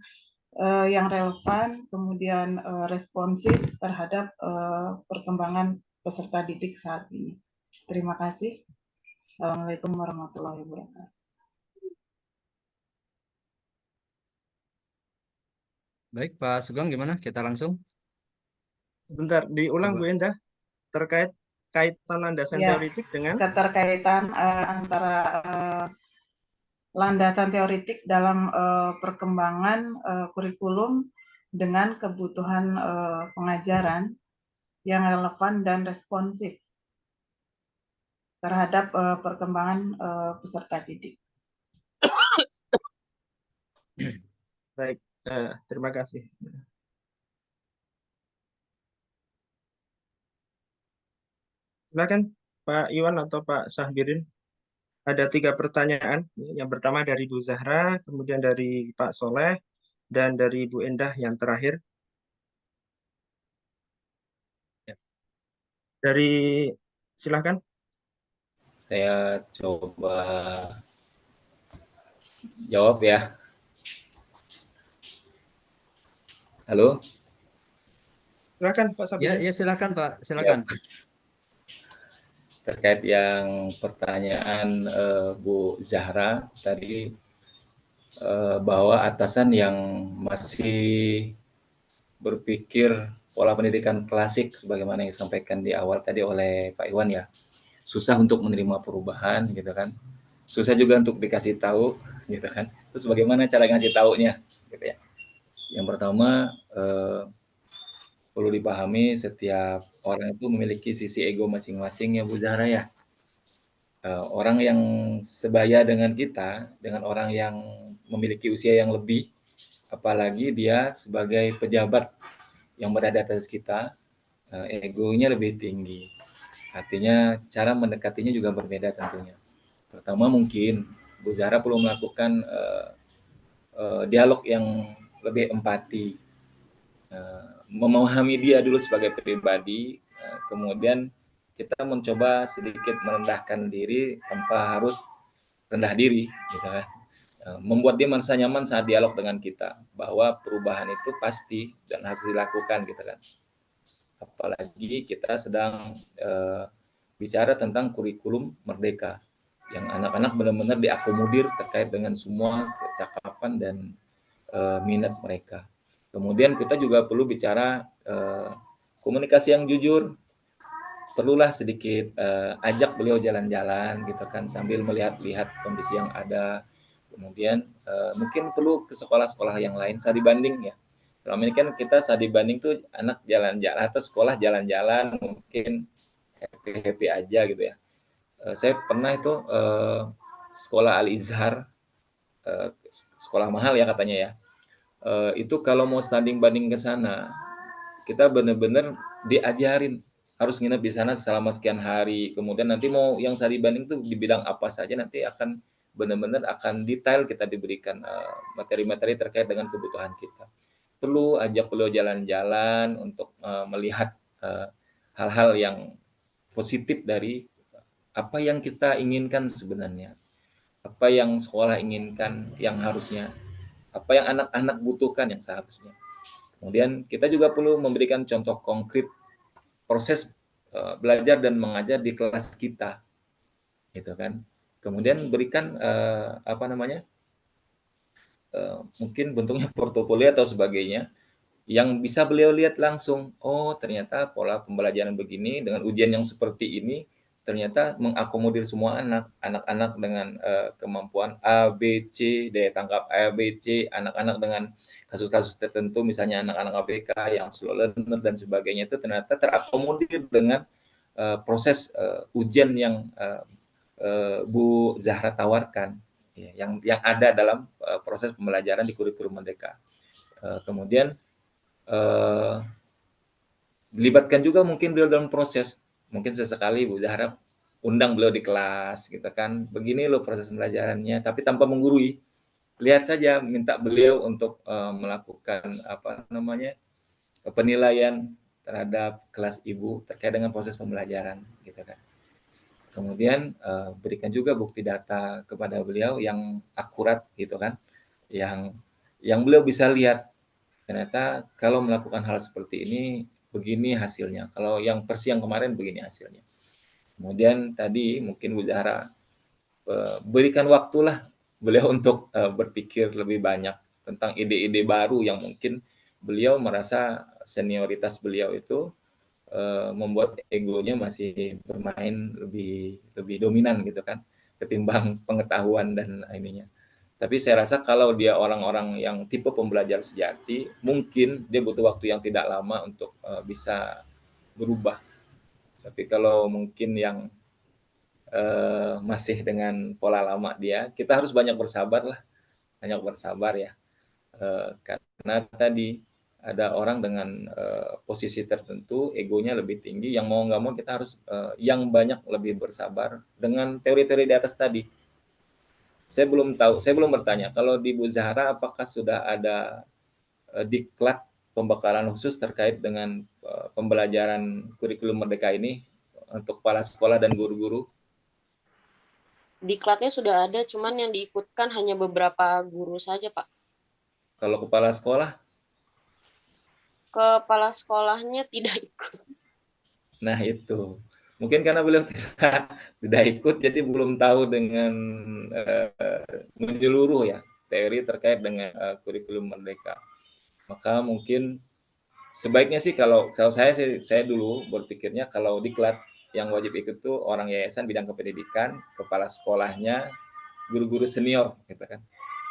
yang relevan, kemudian responsif terhadap perkembangan peserta didik saat ini. Terima kasih. Assalamualaikum warahmatullahi wabarakatuh. Baik, Pak Sugeng gimana? Kita langsung. Sebentar, diulang Coba. Bu Endah terkait kaitan landasan Ya, teoritik dengan keterkaitan antara landasan teoritik dalam perkembangan kurikulum dengan kebutuhan pengajaran yang relevan dan responsif terhadap perkembangan peserta didik. baik. Terima kasih. Silakan Pak Iwan atau Pak Syahbirin. Ada 3 pertanyaan. Yang pertama dari Bu Zahra, kemudian dari Pak Soleh, dan dari Bu Endah yang terakhir. Ya. Dari silakan. Saya coba jawab ya. Halo? Silakan Pak Ya, Syahbirin. ya silakan Pak, silakan. Terkait yang pertanyaan Bu Zahra tadi bahwa atasan yang masih berpikir pola pendidikan klasik sebagaimana yang disampaikan di awal tadi oleh Pak Iwan ya, susah untuk menerima perubahan gitu kan, susah juga untuk dikasih tahu gitu kan. Terus bagaimana cara ngasih taunya gitu ya. Yang pertama perlu dipahami setiap orang itu memiliki sisi ego masing-masing ya Bu Zahra ya. Orang yang sebaya dengan kita, dengan orang yang memiliki usia yang lebih, apalagi dia sebagai pejabat yang berada di atas kita, egonya lebih tinggi. Artinya cara mendekatinya juga berbeda tentunya. Pertama mungkin Bu Zahra perlu melakukan dialog yang lebih empati, memahami dia dulu sebagai pribadi, kemudian kita mencoba sedikit merendahkan diri tanpa harus rendah diri, gitu kan. Membuat dia merasa nyaman saat dialog dengan kita, bahwa perubahan itu pasti dan harus dilakukan, gitu kan. Apalagi kita sedang bicara tentang kurikulum merdeka, yang anak-anak benar-benar diakomodir terkait dengan semua kecakapan dan minat mereka. Kemudian kita juga perlu bicara komunikasi yang jujur. Perlulah sedikit ajak beliau jalan-jalan gitu kan, sambil melihat-lihat kondisi yang ada. Kemudian mungkin perlu ke sekolah-sekolah yang lain, studi banding ya. Selama ini kan kita studi banding tuh anak jalan-jalan atau sekolah jalan-jalan, mungkin happy-happy aja gitu ya. Saya pernah itu sekolah Al-Izhar, sekolah mahal ya katanya ya. Itu kalau mau study banding ke sana, kita benar-benar diajarin harus nginep di sana selama sekian hari. Kemudian nanti mau yang study banding tuh di bidang apa saja, nanti akan benar-benar akan detail kita diberikan materi-materi terkait dengan kebutuhan kita. Perlu ajak beliau jalan-jalan untuk melihat hal-hal yang positif dari apa yang kita inginkan sebenarnya, apa yang sekolah inginkan yang harusnya, apa yang anak-anak butuhkan yang seharusnya. Kemudian kita juga perlu memberikan contoh konkret proses belajar dan mengajar di kelas kita, gitu kan. Kemudian berikan mungkin bentuknya portofolio atau sebagainya, yang bisa beliau lihat langsung, oh ternyata pola pembelajaran begini dengan ujian yang seperti ini ternyata mengakomodir semua anak-anak dengan kemampuan A, B, C, daya tangkap A, B, C, anak-anak dengan kasus-kasus tertentu, misalnya anak-anak ABK yang slow learner dan sebagainya, itu ternyata terakomodir dengan proses ujian yang Bu Zahra tawarkan, ya, yang ada dalam proses pembelajaran di kurikulum Merdeka. Kemudian dilibatkan juga mungkin beliau dalam proses, mungkin sesekali Bu Zahra undang beliau di kelas gitu kan, begini loh proses pembelajarannya, tapi tanpa menggurui, lihat saja, minta beliau untuk melakukan apa namanya penilaian terhadap kelas ibu terkait dengan proses pembelajaran gitu kan. Kemudian berikan juga bukti data kepada beliau yang akurat gitu kan, yang beliau bisa lihat ternyata kalau melakukan hal seperti ini begini hasilnya. Kalau yang versi yang kemarin begini hasilnya. Kemudian tadi mungkin Bu Zahra berikan waktulah beliau untuk berpikir lebih banyak tentang ide-ide baru yang mungkin beliau merasa senioritas beliau itu membuat egonya masih bermain lebih dominan gitu kan ketimbang pengetahuan dan ininya. Tapi saya rasa kalau dia orang-orang yang tipe pembelajar sejati, mungkin dia butuh waktu yang tidak lama untuk bisa berubah. Tapi kalau mungkin yang masih dengan pola lama dia, kita harus banyak bersabar lah, banyak bersabar ya. Karena tadi ada orang dengan posisi tertentu, egonya lebih tinggi, yang mau nggak mau kita harus yang banyak lebih bersabar dengan teori-teori di atas tadi. Saya belum tahu, saya belum bertanya, kalau di Bu Zahra apakah sudah ada diklat pembekalan khusus terkait dengan pembelajaran kurikulum Merdeka ini untuk kepala sekolah dan guru-guru? Diklatnya sudah ada, cuman yang diikutkan hanya beberapa guru saja, Pak. Kalau kepala sekolah? Kepala sekolahnya tidak ikut. Nah itu, mungkin karena beliau tidak ikut, jadi belum tahu dengan menyeluruh ya teori terkait dengan kurikulum Merdeka. Maka mungkin sebaiknya sih kalau saya dulu berpikirnya kalau diklat yang wajib ikut tuh orang yayasan bidang kependidikan, kepala sekolahnya, guru-guru senior gitu kan.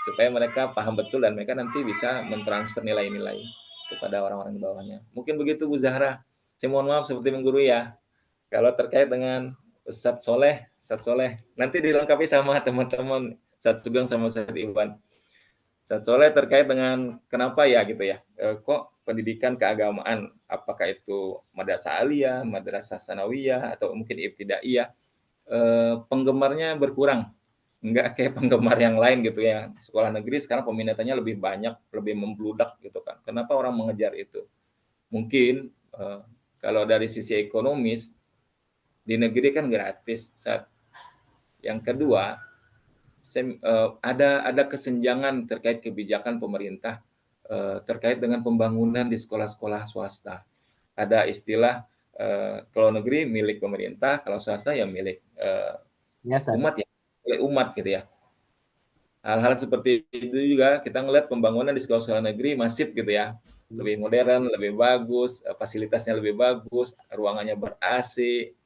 Supaya mereka paham betul dan mereka nanti bisa mentransfer nilai-nilai kepada orang-orang di bawahnya. Mungkin begitu Bu Zahra. Saya mohon maaf seperti menggurui ya. Kalau terkait dengan Ustadz Soleh, nanti dilengkapi sama teman-teman Ustadz Sugeng sama Ustadz Iwan. Ustadz Soleh terkait dengan kenapa ya gitu ya, kok pendidikan keagamaan, apakah itu madrasah aliyah, madrasah sanawiyah, atau mungkin ibtidaiyah, penggemarnya berkurang. Enggak kayak penggemar yang lain gitu ya. Sekolah negeri sekarang peminatannya lebih banyak, lebih membludak gitu kan. Kenapa orang mengejar itu? Mungkin kalau dari sisi ekonomis, di negeri kan gratis. Yang kedua, ada kesenjangan terkait kebijakan pemerintah terkait dengan pembangunan di sekolah-sekolah swasta. Ada istilah kalau negeri milik pemerintah, kalau swasta ya milik umat ya, oleh umat gitu ya. Hal-hal seperti itu juga kita ngelihat pembangunan di sekolah-sekolah negeri masif gitu ya, lebih modern, lebih bagus, fasilitasnya lebih bagus, ruangannya ber-AC,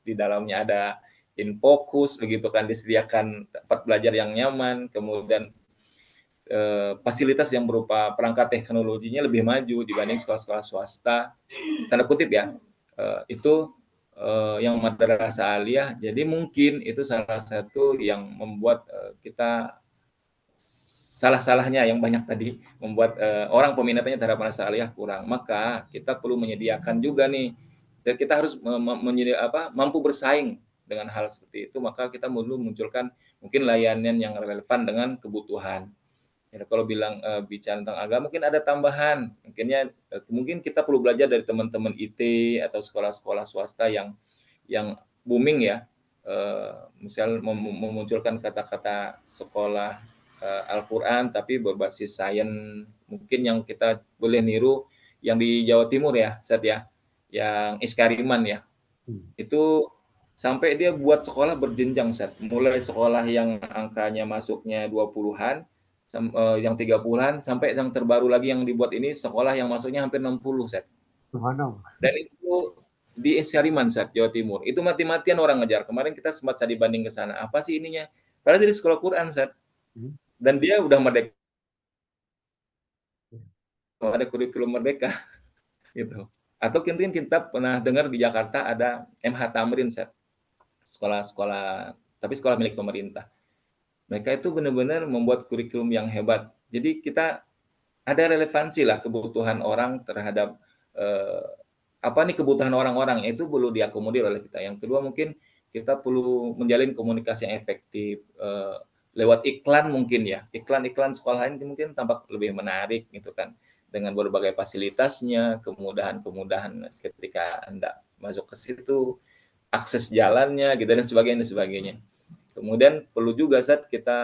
di dalamnya ada infocus begitu kan, disediakan tempat belajar yang nyaman, kemudian fasilitas yang berupa perangkat teknologinya lebih maju dibanding sekolah-sekolah swasta, tanda kutip ya, itu yang madrasah aliyah. Jadi mungkin itu salah satu yang membuat kita salah-salahnya yang banyak tadi membuat orang peminatannya terhadap madrasah aliyah kurang. Maka kita perlu menyediakan juga nih, dan kita harus mampu bersaing dengan hal seperti itu. Maka kita perlu munculkan mungkin layanan yang relevan dengan kebutuhan. Ya, kalau bicara tentang agama mungkin ada tambahan, mungkin kita perlu belajar dari teman-teman IT atau sekolah-sekolah swasta yang booming ya, misal memunculkan kata-kata sekolah Al-Quran tapi berbasis sains, mungkin yang kita boleh niru yang di Jawa Timur ya, yang Iskariman ya, itu sampai dia buat sekolah berjenjang, mulai sekolah yang angkanya masuknya 20-an yang 30-an sampai yang terbaru lagi yang dibuat ini sekolah yang masuknya hampir 60 Set. Subhanallah. Dan itu di Syariman Set, Jawa Timur. Itu mati-matian orang ngejar. Kemarin kita sempat saya dibanding ke sana. Apa sih ininya? Padahal di sekolah Quran Set. Dan dia udah merdeka. Ada kurikulum merdeka gitu. Atau mungkin kita pernah dengar di Jakarta ada MH Tamrin Set. Sekolah-sekolah, tapi sekolah milik pemerintah. Mereka itu benar-benar membuat kurikulum yang hebat. Jadi kita ada relevansi lah kebutuhan orang terhadap apa nih kebutuhan orang-orang itu perlu diakomodir oleh kita. Yang kedua mungkin kita perlu menjalin komunikasi yang efektif lewat iklan mungkin ya. Iklan-iklan sekolah ini mungkin tampak lebih menarik gitu kan dengan berbagai fasilitasnya, kemudahan-kemudahan ketika Anda masuk ke situ, akses jalannya gitu dan sebagainya. Kemudian perlu juga saat kita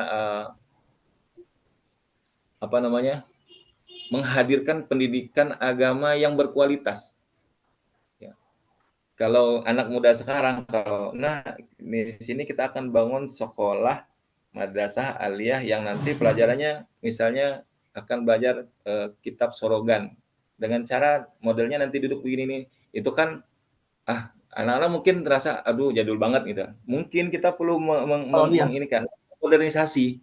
menghadirkan pendidikan agama yang berkualitas. Ya. Kalau anak muda sekarang, di sini kita akan bangun sekolah madrasah aliyah yang nanti pelajarannya misalnya akan belajar kitab sorogan dengan cara modelnya nanti duduk begini nih. Itu kan anak-anak mungkin terasa aduh jadul banget gitu. Mungkin kita perlu menginikan modernisasi.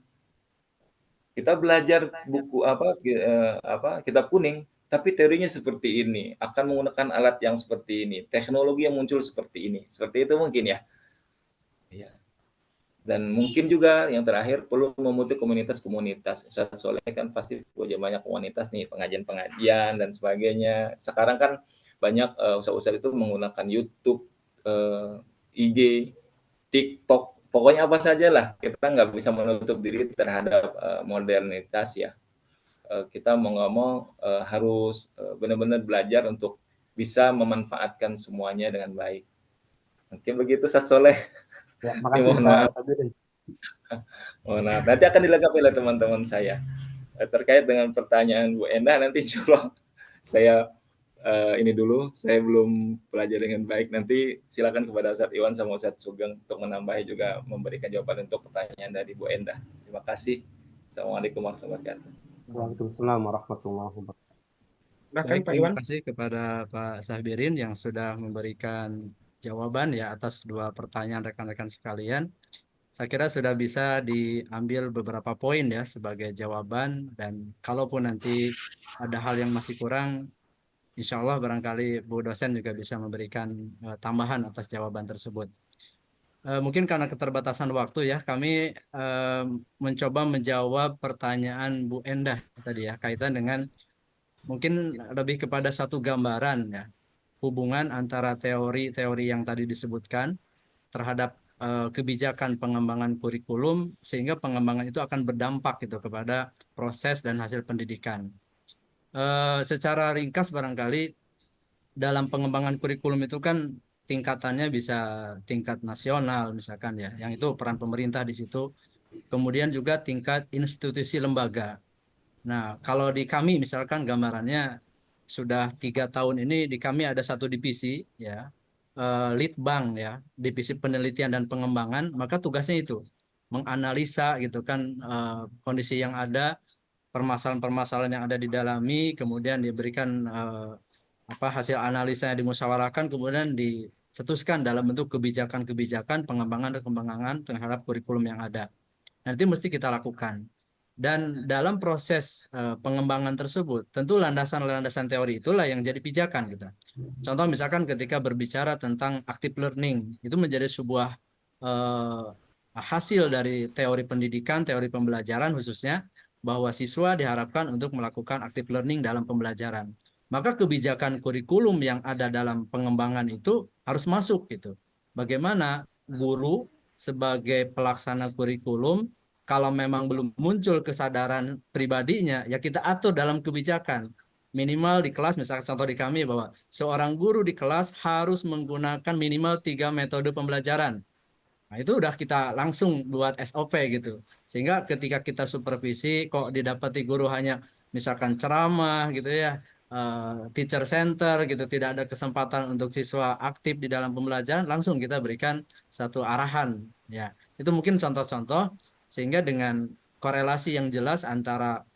Kita belajar buku kitab kuning, tapi teorinya seperti ini, akan menggunakan alat yang seperti ini, teknologi yang muncul seperti ini. Seperti itu mungkin ya. Iya. Dan mungkin juga yang terakhir perlu membentuk komunitas-komunitas. Ustaz Soleh kan pasti punya banyak komunitas nih, pengajian-pengajian dan sebagainya. Sekarang kan banyak ustaz-ustaz itu menggunakan YouTube, IG, TikTok, pokoknya apa saja lah. Kita nggak bisa menutup diri terhadap modernitas ya. Kita mau nggak mau harus benar-benar belajar untuk bisa memanfaatkan semuanya dengan baik. Mungkin begitu Ustaz Soleh. Ya, makasih Pak Sabirin. Nanti akan dilengkapi oleh teman-teman saya. Terkait dengan pertanyaan Bu Endah, nanti insya Allah saya ini dulu, saya belum pelajari dengan baik. Nanti silakan kepada Ustadz Iwan sama Ustadz Sugeng untuk menambahi juga memberikan jawaban untuk pertanyaan dari Bu Endah. Terima kasih. Assalamualaikum warahmatullahi wabarakatuh. Waalaikumsalam warahmatullahi wabarakatuh. Bahkan Pak Terima Iwan. kasih kepada Pak Sabirin yang sudah memberikan jawaban ya atas dua pertanyaan rekan-rekan sekalian. Saya kira sudah bisa diambil beberapa poin ya sebagai jawaban, dan kalaupun nanti ada hal yang masih kurang, insya Allah barangkali Bu dosen juga bisa memberikan tambahan atas jawaban tersebut. Mungkin karena keterbatasan waktu ya, kami mencoba menjawab pertanyaan Bu Endah tadi ya, kaitan dengan mungkin lebih kepada satu gambaran ya, hubungan antara teori-teori yang tadi disebutkan terhadap kebijakan pengembangan kurikulum, sehingga pengembangan itu akan berdampak gitu kepada proses dan hasil pendidikan. Secara ringkas barangkali dalam pengembangan kurikulum itu kan tingkatannya bisa tingkat nasional misalkan ya, yang itu peran pemerintah di situ. Kemudian juga tingkat institusi lembaga. Nah, kalau di kami misalkan gambarannya sudah 3 tahun ini di kami ada satu divisi ya, Litbang ya, divisi penelitian dan pengembangan, maka tugasnya itu menganalisa gitu kan kondisi yang ada, permasalahan-permasalahan yang ada didalami, kemudian diberikan hasil analisa yang dimusyawarahkan, kemudian dicetuskan dalam bentuk kebijakan-kebijakan pengembangan terhadap kurikulum yang ada. Nanti mesti kita lakukan. Dan dalam proses pengembangan tersebut, tentu landasan-landasan teori itulah yang jadi pijakan gitu. Contoh misalkan ketika berbicara tentang active learning, itu menjadi sebuah hasil dari teori pendidikan, teori pembelajaran khususnya, bahwa siswa diharapkan untuk melakukan active learning dalam pembelajaran. Maka kebijakan kurikulum yang ada dalam pengembangan itu harus masuk gitu. Bagaimana guru sebagai pelaksana kurikulum, kalau memang belum muncul kesadaran pribadinya, ya kita atur dalam kebijakan. Minimal di kelas, misalnya contoh di kami bahwa seorang guru di kelas harus menggunakan minimal 3 metode pembelajaran. Nah, itu udah kita langsung buat SOP gitu. Sehingga ketika kita supervisi, kok didapati guru hanya misalkan ceramah gitu ya, teacher center gitu, tidak ada kesempatan untuk siswa aktif di dalam pembelajaran, langsung kita berikan satu arahan ya. Itu mungkin contoh-contoh, sehingga dengan korelasi yang jelas antara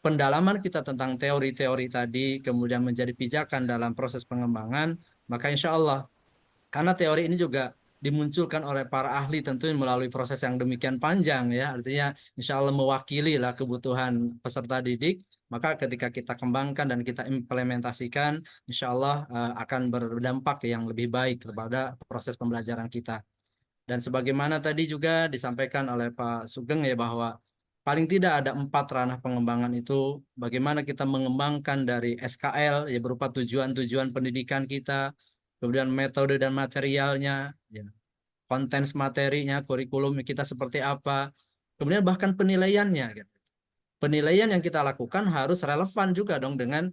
pendalaman kita tentang teori-teori tadi, kemudian menjadi pijakan dalam proses pengembangan, maka insya Allah, karena teori ini juga dimunculkan oleh para ahli tentunya melalui proses yang demikian panjang ya, artinya insya Allah mewakili lah kebutuhan peserta didik, maka ketika kita kembangkan dan kita implementasikan, insya Allah akan berdampak yang lebih baik kepada proses pembelajaran kita. Dan sebagaimana tadi juga disampaikan oleh Pak Sugeng ya, bahwa paling tidak ada 4 ranah pengembangan itu, bagaimana kita mengembangkan dari SKL ya berupa tujuan-tujuan pendidikan kita, kemudian metode dan materialnya, ya, konten materinya, kurikulum kita seperti apa, kemudian bahkan penilaiannya. Gitu. Penilaian yang kita lakukan harus relevan juga dong dengan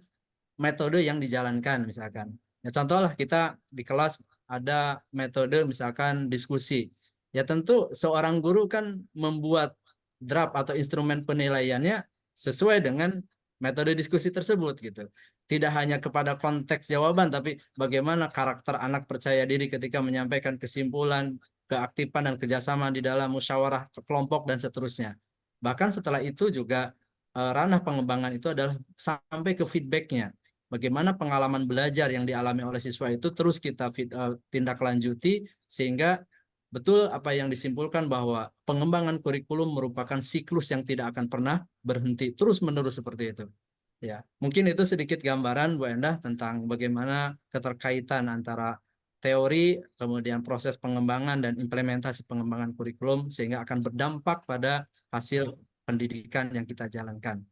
metode yang dijalankan misalkan. Ya contohlah kita di kelas ada metode misalkan diskusi. Ya tentu seorang guru kan membuat draft atau instrumen penilaiannya sesuai dengan metode diskusi tersebut gitu. Tidak hanya kepada konteks jawaban tapi bagaimana karakter anak percaya diri ketika menyampaikan kesimpulan, keaktifan dan kerjasama di dalam musyawarah kelompok dan seterusnya. Bahkan setelah itu juga ranah pengembangan itu adalah sampai ke feedbacknya. Bagaimana pengalaman belajar yang dialami oleh siswa itu terus kita tindak lanjuti sehingga betul apa yang disimpulkan bahwa pengembangan kurikulum merupakan siklus yang tidak akan pernah berhenti terus-menerus seperti itu. Ya, mungkin itu sedikit gambaran Bu Endah tentang bagaimana keterkaitan antara teori, kemudian proses pengembangan dan implementasi pengembangan kurikulum sehingga akan berdampak pada hasil pendidikan yang kita jalankan.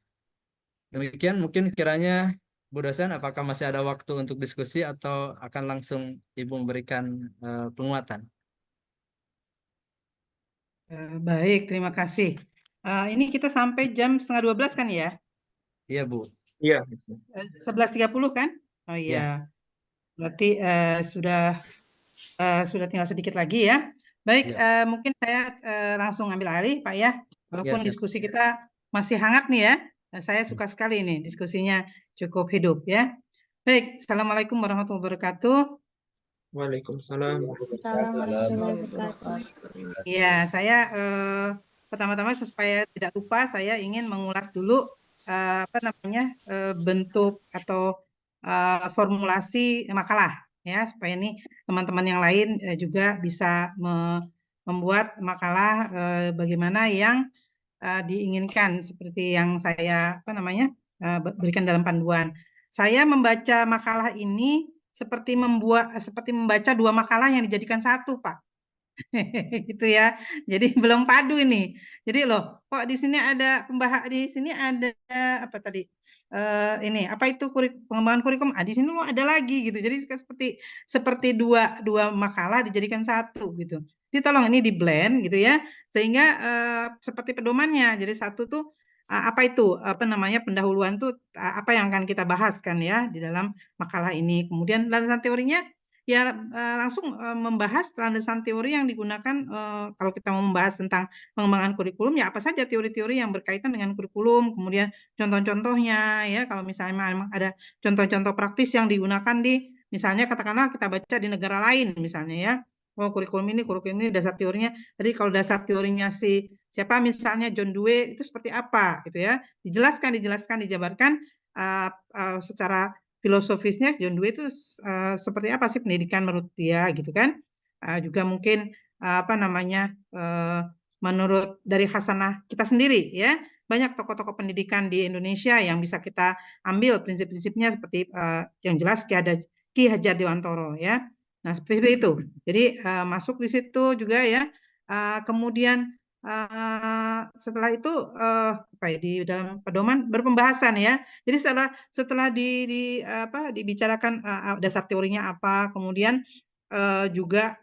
Demikian mungkin kiranya Bu dosen, apakah masih ada waktu untuk diskusi atau akan langsung Ibu memberikan penguatan? Baik, terima kasih. Ini kita sampai jam 11:30 kan ya? Iya Bu. Iya. 11:30 kan? Oh Iya. iya. Berarti sudah tinggal sedikit lagi ya. Baik, Iya. mungkin saya langsung ambil alih Pak ya. Walaupun Iya, siap. diskusi kita masih hangat nih ya. Saya suka sekali nih diskusinya cukup hidup ya. Baik, Assalamualaikum warahmatullahi wabarakatuh. Waalaikumsalam. Ya, saya pertama-tama supaya tidak lupa saya ingin mengulas dulu bentuk atau formulasi makalah ya supaya ini teman-teman yang lain juga bisa membuat makalah bagaimana yang diinginkan seperti yang saya berikan dalam panduan. Saya membaca makalah ini seperti membaca 2 makalah yang dijadikan satu, Pak. Gitu ya. Jadi belum padu ini. Jadi loh, kok di sini ada di sini ada apa tadi? Ini apa itu pengembangan kurikulum? Di sini loh ada lagi gitu. Jadi seperti dua makalah dijadikan satu gitu. Jadi tolong ini di blend gitu ya. Sehingga seperti pedomannya. Jadi satu tuh apa itu pendahuluan tuh apa yang akan kita bahas kan ya di dalam makalah ini. Kemudian landasan teorinya ya langsung membahas landasan teori yang digunakan kalau kita mau membahas tentang pengembangan kurikulum ya apa saja teori-teori yang berkaitan dengan kurikulum, kemudian contoh-contohnya ya kalau misalnya memang ada contoh-contoh praktis yang digunakan di misalnya katakanlah kita baca di negara lain misalnya ya. Oh kurikulum ini dasar teorinya. Jadi kalau dasar teorinya siapa misalnya John Dewey itu seperti apa gitu ya. Dijelaskan, dijabarkan secara filosofisnya John Dewey itu seperti apa sih pendidikan menurut dia gitu kan. Juga mungkin menurut dari khasanah kita sendiri ya. Banyak tokoh-tokoh pendidikan di Indonesia yang bisa kita ambil prinsip-prinsipnya seperti yang jelas Ki Hajar Dewantoro ya. Nah, seperti itu. Jadi masuk di situ juga ya. Kemudian setelah itu di dalam pedoman berpembahasan ya. Jadi setelah dibicarakan dasar teorinya apa, kemudian juga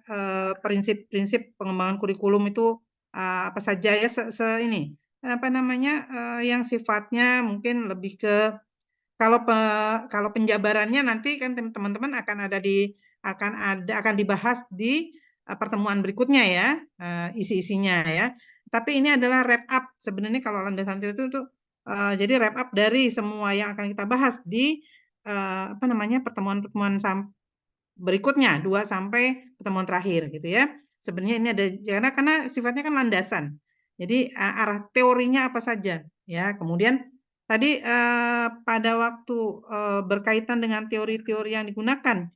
prinsip-prinsip pengembangan kurikulum itu apa saja ya yang sifatnya mungkin lebih ke kalau penjabarannya nanti kan teman-teman akan dibahas di pertemuan berikutnya ya isi-isinya ya. Tapi ini adalah wrap up sebenarnya kalau landasan teori itu jadi wrap up dari semua yang akan kita bahas di pertemuan-pertemuan berikutnya 2 sampai pertemuan terakhir gitu ya. Sebenarnya ini ada karena sifatnya kan landasan. Jadi arah teorinya apa saja ya. Kemudian tadi pada waktu berkaitan dengan teori-teori yang digunakan,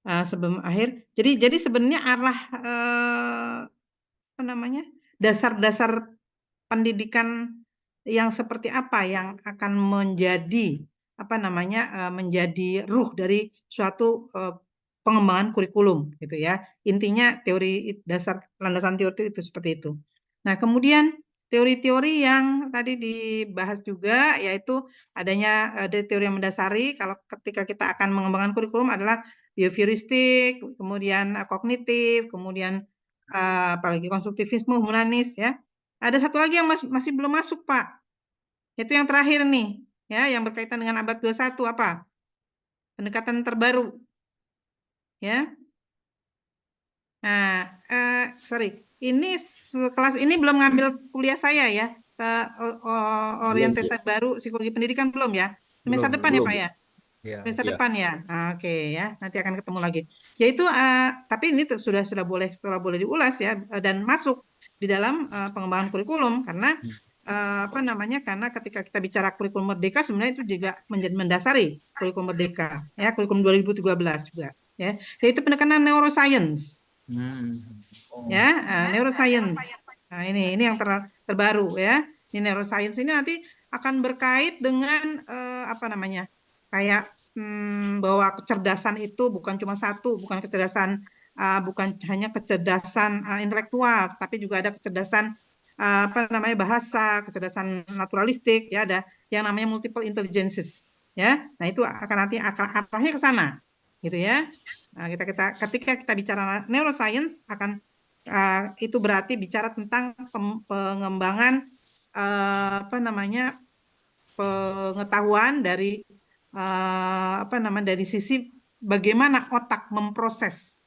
sebelum akhir. Jadi sebenarnya arah apa namanya, dasar-dasar pendidikan yang seperti apa yang akan menjadi apa namanya, menjadi ruh dari suatu pengembangan kurikulum gitu ya. Intinya teori dasar landasan teori itu seperti itu. Nah, kemudian teori-teori yang tadi dibahas juga yaitu adanya ada teori yang mendasari kalau ketika kita akan mengembangkan kurikulum adalah behavioristik, kemudian kognitif, kemudian apalagi konstruktivisme, humanis ya. Ada satu lagi yang masih belum masuk, Pak. Itu yang terakhir nih, ya, yang berkaitan dengan abad 21 apa? Pendekatan terbaru. Ya. Nah, ini kelas ini belum ngambil kuliah saya ya. Orientasi baru psikologi pendidikan belum ya? Semester depan ya, Pak ya? Semester depan ya. Oke ya, nanti akan ketemu lagi. Yaitu tapi ini sudah boleh diulas ya dan masuk di dalam pengembangan kurikulum karena apa namanya? Karena ketika kita bicara kurikulum merdeka sebenarnya itu juga menjadi mendasari kurikulum merdeka ya, kurikulum 2013 juga ya. Yaitu pendekatan neuroscience. Ya, neuroscience. Nah, ini yang terbaru ya. Ini neuroscience ini nanti akan berkait dengan apa namanya? Kayak bahwa kecerdasan itu bukan cuma satu, bukan kecerdasan bukan hanya kecerdasan intelektual, tapi juga ada kecerdasan apa namanya bahasa, kecerdasan naturalistik, ya ada yang namanya multiple intelligences, ya. Nah itu akan nanti arahnya ke sana, gitu ya. Nah, ketika kita bicara neuroscience akan itu berarti bicara tentang pengembangan apa namanya pengetahuan dari apa namanya dari sisi bagaimana otak memproses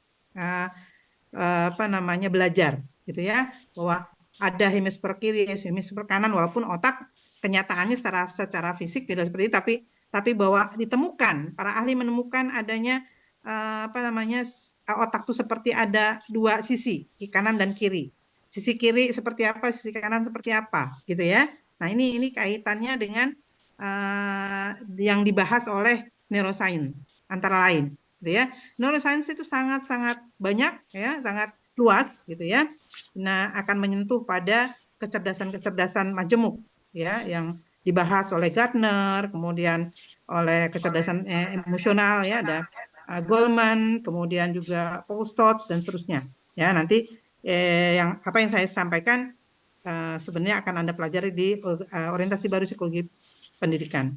apa namanya belajar gitu ya, bahwa ada hemisfer kiri, hemisfer kanan, walaupun otak kenyataannya secara fisik tidak seperti itu, tapi bahwa ditemukan, para ahli menemukan adanya apa namanya otak itu seperti ada dua sisi, kanan dan kiri. Sisi kiri seperti apa, sisi kanan seperti apa, gitu ya. Nah ini kaitannya dengan yang dibahas oleh neuroscience antara lain, gitu ya. Neuroscience itu sangat banyak ya, sangat luas gitu ya. Nah, akan menyentuh pada kecerdasan majemuk ya yang dibahas oleh Gardner, kemudian oleh kecerdasan emosional ya ada Goleman, kemudian juga Paul Stotz dan seterusnya. Ya, nanti yang saya sampaikan sebenarnya akan Anda pelajari di orientasi baru psikologi pendidikan.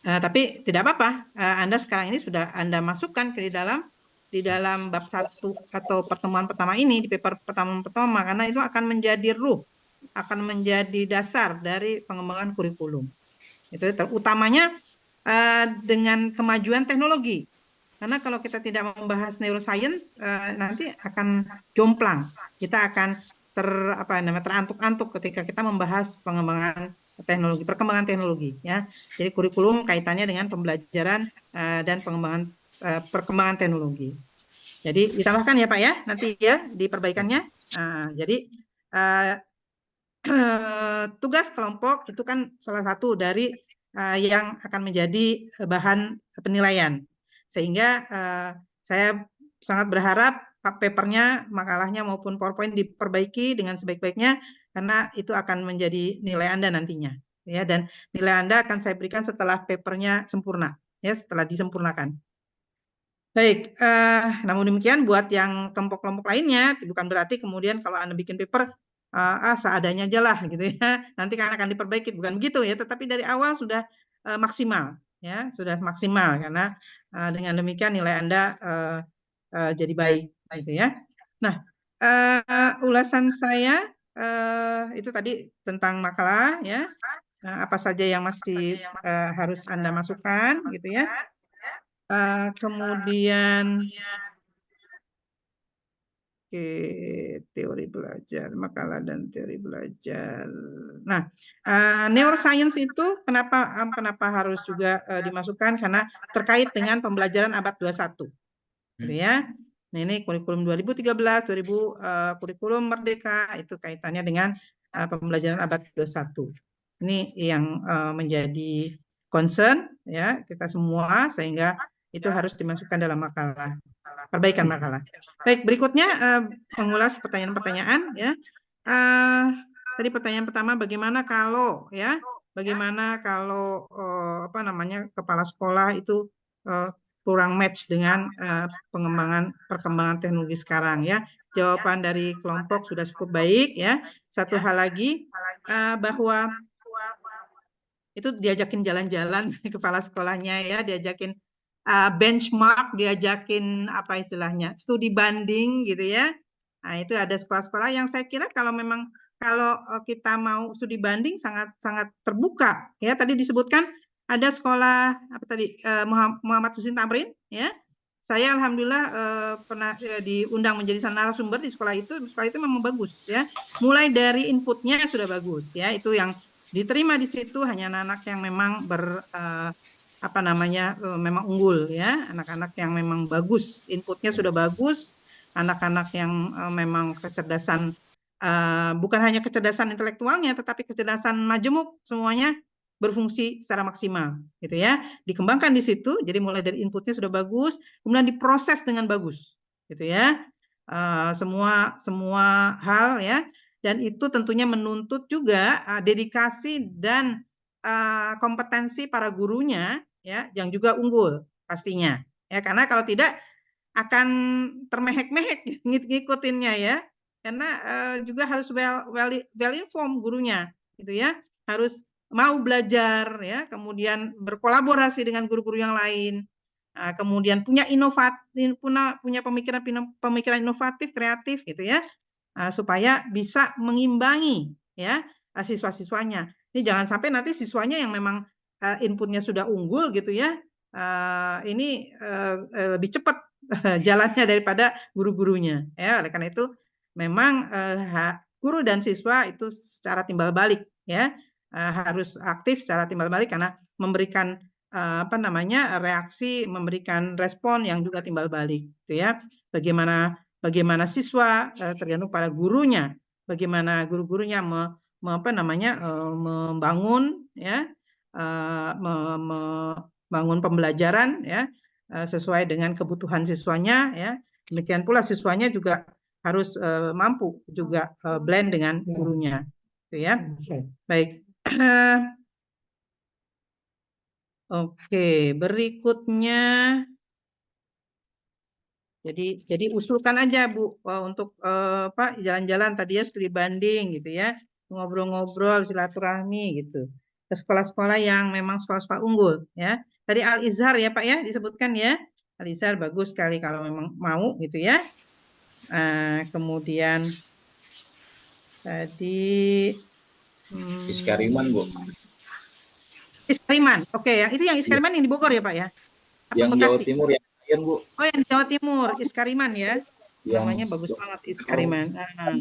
Tapi tidak apa-apa, Anda sekarang ini sudah Anda masukkan di dalam bab 1 atau pertemuan pertama ini, di paper pertama, karena itu akan menjadi ruh, akan menjadi dasar dari pengembangan kurikulum. Itu utamanya dengan kemajuan teknologi. Karena kalau kita tidak membahas neuroscience, nanti akan jomplang. Kita akan terantuk-antuk ketika kita membahas pengembangan teknologi, perkembangan teknologi. Ya. Jadi kurikulum kaitannya dengan pembelajaran dan pengembangan perkembangan teknologi. Jadi ditambahkan ya Pak ya, nanti ya di perbaikannya. Jadi tugas kelompok itu kan salah satu dari yang akan menjadi bahan penilaian. Sehingga saya sangat berharap papernya, makalahnya maupun PowerPoint diperbaiki dengan sebaik-baiknya karena itu akan menjadi nilai Anda nantinya. Ya, dan nilai Anda akan saya berikan setelah papernya sempurna, ya, setelah disempurnakan. Baik, namun demikian buat yang kelompok-kelompok lainnya, bukan berarti kemudian kalau Anda bikin paper, seadanya aja lah gitu ya, nanti kan akan diperbaiki, bukan begitu ya, tetapi dari awal sudah maksimal, ya, sudah maksimal, karena dengan demikian nilai Anda jadi baik, gitu ya. Nah, ulasan saya itu tadi tentang makalah, ya, apa saja yang masih harus Anda masukkan, gitu ya. Kemudian teori belajar, makalah dan teori belajar. Nah, neuroscience itu kenapa harus juga dimasukkan? Karena terkait dengan pembelajaran abad 21. Gitu ya. Nah, ini kurikulum 2013, kurikulum Merdeka, itu kaitannya dengan pembelajaran abad ke-21. Ini yang menjadi concern ya kita semua, sehingga itu harus dimasukkan dalam makalah, perbaikan makalah. Baik, berikutnya mengulas pertanyaan-pertanyaan ya. Tadi pertanyaan pertama, bagaimana kalau apa namanya, kepala sekolah itu kurang match dengan perkembangan teknologi sekarang ya. Jawaban dari kelompok sudah cukup baik ya. Satu hal lagi, bahwa itu diajakin jalan-jalan kepala sekolahnya ya, diajakin benchmark, diajakin apa istilahnya, studi banding gitu ya. Nah, itu ada sekolah-sekolah yang saya kira kalau memang kita mau studi banding sangat terbuka ya. Tadi disebutkan ada sekolah apa tadi, Muhammad Husin Tamrin ya. Saya alhamdulillah pernah diundang menjadi narasumber di sekolah itu. Sekolah itu memang bagus ya. Mulai dari inputnya sudah bagus ya. Itu yang diterima di situ hanya anak-anak yang memang memang unggul ya, anak-anak yang memang bagus, inputnya sudah bagus, anak-anak yang memang kecerdasan, bukan hanya kecerdasan intelektualnya, tetapi kecerdasan majemuk semuanya berfungsi secara maksimal, gitu ya. Dikembangkan di situ, jadi mulai dari inputnya sudah bagus, kemudian diproses dengan bagus, gitu ya. Semua hal ya, dan itu tentunya menuntut juga dedikasi dan kompetensi para gurunya ya, yang juga unggul pastinya. Ya, karena kalau tidak akan termehek-mehek ngikutinnya ya. Karena juga harus well informed gurunya, gitu ya. Harus mau belajar ya, kemudian berkolaborasi dengan guru-guru yang lain, kemudian punya pemikiran inovatif, kreatif gitu ya, supaya bisa mengimbangi ya siswa-siswanya. Ini jangan sampai nanti siswanya yang memang inputnya sudah unggul gitu ya, ini lebih cepat jalannya daripada guru-gurunya ya. Oleh karena itu memang guru dan siswa itu secara timbal balik ya, harus aktif secara timbal balik karena memberikan reaksi, memberikan respon yang juga timbal balik gitu ya. Bagaimana siswa tergantung pada gurunya, bagaimana guru-gurunya membangun ya, membangun pembelajaran ya sesuai dengan kebutuhan siswanya ya. Demikian pula siswanya juga harus mampu juga blend dengan gurunya gitu ya. Baik. Oke, berikutnya jadi usulkan aja Bu untuk jalan-jalan tadi ya, studi banding gitu ya, ngobrol-ngobrol, silaturahmi gitu ke sekolah-sekolah yang memang sekolah-sekolah unggul ya. Tadi Al-Izhar ya Pak ya disebutkan ya, Al-Izhar bagus sekali kalau memang mau gitu ya. Kemudian tadi Iskariman Bu. Iskariman, oke ya, itu yang Iskariman yang di Bogor ya Pak ya? Yang Jawa Timur yang lain Bu. Oh yang Jawa Timur, Iskariman ya, namanya bagus banget Iskariman.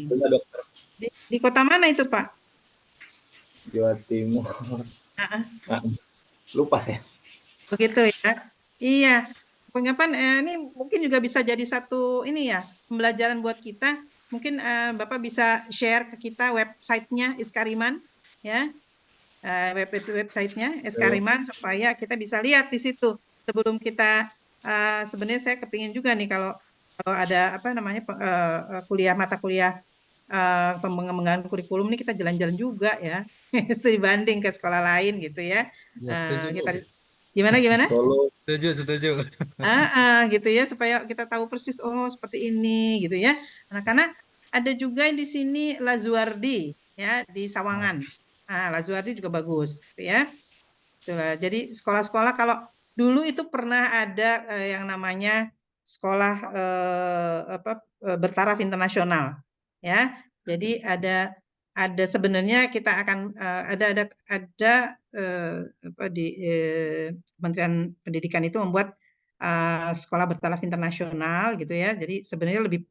Dokter. Di kota mana itu Pak? Jawa Timur. Lupa saya. Begitu ya. Iya. Pengapa ini mungkin juga bisa jadi satu ini ya, pembelajaran buat kita. Mungkin Bapak bisa share ke kita websitenya Iskariman ya. Websitenya Iskariman supaya kita bisa lihat di situ. Sebelum kita sebenarnya saya kepingin juga nih kalau ada mata kuliah pengembangan kurikulum ini kita jalan-jalan juga ya, studi banding ke sekolah lain gitu ya. Kita gimana? Setuju. Gitu ya, supaya kita tahu persis seperti ini gitu ya. Nah, karena ada juga di sini Lazuardi ya di Sawangan. Lazuardi juga bagus gitu ya. Itulah. Jadi sekolah-sekolah kalau dulu itu pernah ada yang namanya sekolah bertaraf internasional ya. Jadi ada sebenarnya kita akan di Kementerian Pendidikan itu membuat sekolah bertaraf internasional gitu ya. Jadi sebenarnya lebih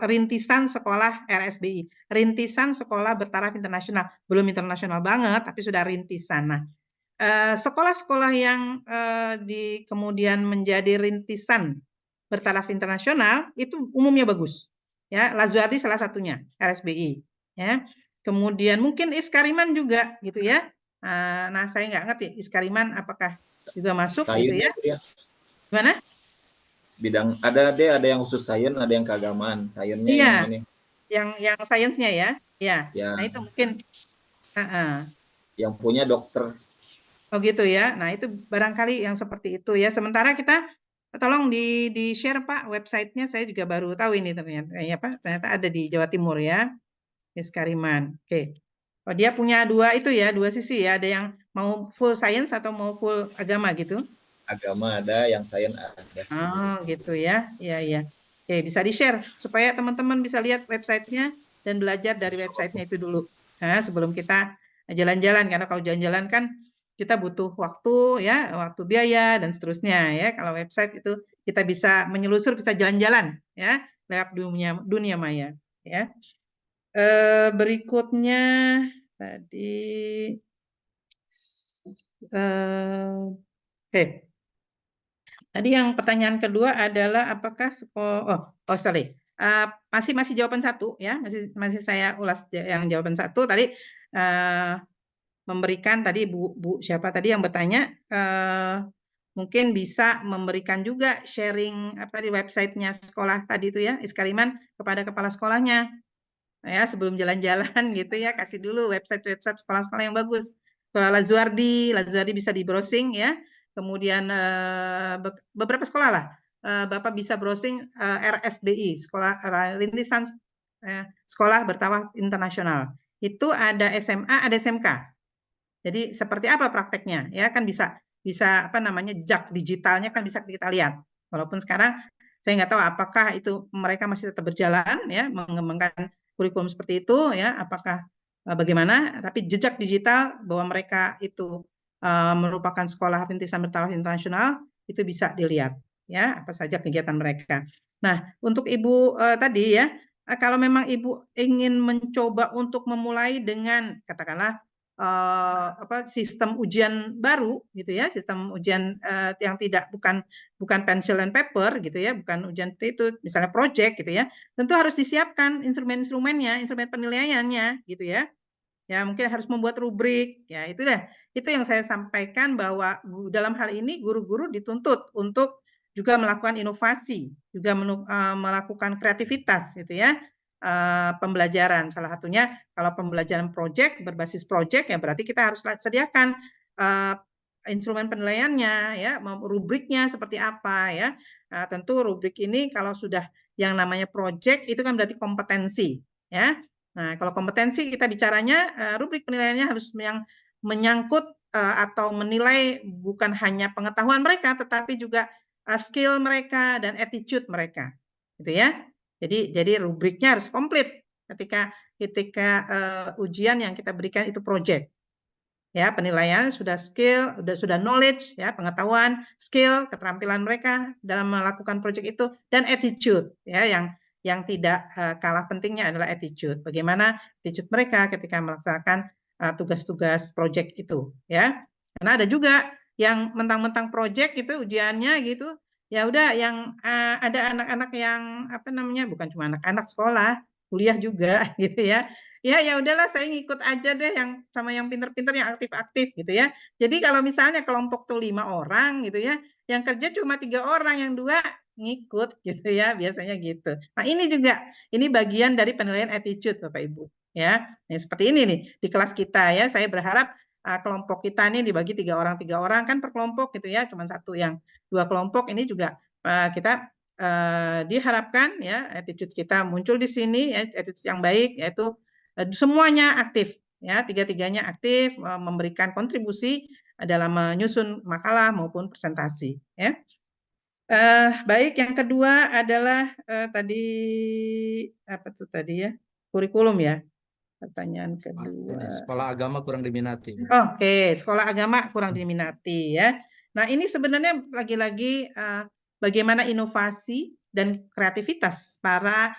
rintisan sekolah RSBI, rintisan sekolah bertaraf internasional, belum internasional banget tapi sudah rintisan. Nah, sekolah-sekolah yang kemudian menjadi rintisan bertaraf internasional itu umumnya bagus. Ya, Lazuardi salah satunya, RSBI. Ya, kemudian mungkin Iskariman juga gitu ya. Nah, saya nggak ngerti Iskariman apakah juga masuk gitu ya. Gimana? Bidang ada yang khusus sains, ada yang keagamaan. Sainsnya Iya, yang ini. yang sainsnya ya. Ya. Ya. Nah, itu mungkin yang punya dokter. Oh gitu ya. Nah, itu barangkali yang seperti itu ya. Sementara kita tolong di share Pak websitenya, saya juga baru tahu ini ternyata ya Pak, ternyata ada di Jawa Timur ya. Iskariman. Oke. Oh, dia punya dua itu ya, dua sisi ya. Ada yang mau full science atau mau full agama gitu. Agama ada, yang sains ada. Oh, gitu ya. Iya, iya. Oke, bisa di-share supaya teman-teman bisa lihat websitenya dan belajar dari websitenya itu dulu. Nah, sebelum kita jalan-jalan, karena kalau jalan-jalan kan kita butuh waktu ya, waktu biaya dan seterusnya ya. Kalau website itu kita bisa menyelusur, bisa jalan-jalan ya lewat dunia maya ya. Berikutnya tadi oke. Tadi yang pertanyaan kedua adalah apakah sorry. Masih jawaban satu ya, masih saya ulas yang jawaban satu tadi memberikan tadi Bu siapa tadi yang bertanya mungkin bisa memberikan juga sharing apa di websitenya sekolah tadi itu ya Iskariman kepada kepala sekolahnya ya sebelum jalan-jalan gitu ya, kasih dulu website sekolah-sekolah yang bagus. Sekolah Lazuardi bisa di browsing ya. Kemudian beberapa sekolah lah Bapak bisa browsing RSBI, Sekolah Rintisan Sekolah Bertaraf Internasional. Itu ada SMA, ada SMK. Jadi seperti apa prakteknya ya, kan bisa apa namanya jejak digitalnya kan bisa kita lihat. Walaupun sekarang saya nggak tahu apakah itu mereka masih tetap berjalan ya mengembangkan kurikulum seperti itu ya, apakah bagaimana, tapi jejak digital bahwa mereka itu merupakan sekolah rintisan bertaraf internasional itu bisa dilihat ya apa saja kegiatan mereka. Nah, untuk Ibu tadi ya, kalau memang Ibu ingin mencoba untuk memulai dengan katakanlah sistem ujian baru gitu ya, sistem ujian yang bukan pencil and paper gitu ya, bukan ujian itu misalnya project gitu ya, tentu harus disiapkan instrumen-instrumennya, instrumen penilaiannya gitu ya. Ya mungkin harus membuat rubrik ya, itu yang saya sampaikan bahwa dalam hal ini guru-guru dituntut untuk juga melakukan inovasi, juga melakukan kreativitas gitu ya. Pembelajaran salah satunya kalau pembelajaran project berbasis project ya berarti kita harus sediakan instrumen penilaiannya ya, rubriknya seperti apa ya. Tentu rubrik ini kalau sudah yang namanya project itu kan berarti kompetensi ya. Nah, kalau kompetensi kita bicaranya rubrik penilaiannya harus yang menyangkut atau menilai bukan hanya pengetahuan mereka tetapi juga skill mereka dan attitude mereka. Gitu ya. Jadi rubriknya harus komplit ketika ujian yang kita berikan itu project. Ya, penilaian sudah skill, sudah knowledge ya, pengetahuan, skill, keterampilan mereka dalam melakukan project itu dan attitude ya yang tidak kalah pentingnya adalah attitude. Bagaimana attitude mereka ketika melaksanakan tugas-tugas project itu ya. Karena ada juga yang mentang-mentang project itu ujiannya gitu. Ya udah yang ada anak-anak yang apa namanya bukan cuma anak-anak sekolah, kuliah juga gitu ya. Ya udahlah saya ngikut aja deh yang sama yang pinter-pinter yang aktif-aktif gitu ya. Jadi kalau misalnya kelompok tuh 5 orang gitu ya, yang kerja cuma 3 orang, yang 2 ngikut gitu ya, biasanya gitu. Nah ini juga, ini bagian dari penilaian attitude Bapak Ibu ya. Nah, seperti ini nih di kelas kita ya, saya berharap kelompok kita ini dibagi 3 orang kan per kelompok gitu ya, cuma satu yang 2 kelompok ini juga kita diharapkan ya attitude kita muncul di sini ya, attitude yang baik yaitu semuanya aktif ya, tiga-tiganya aktif memberikan kontribusi dalam menyusun makalah maupun presentasi ya. Baik, yang kedua adalah tadi apa tuh tadi ya, kurikulum ya. Pertanyaan kedua. Sekolah agama kurang diminati. Oke, sekolah agama kurang diminati ya. Nah ini sebenarnya lagi-lagi bagaimana inovasi dan kreativitas para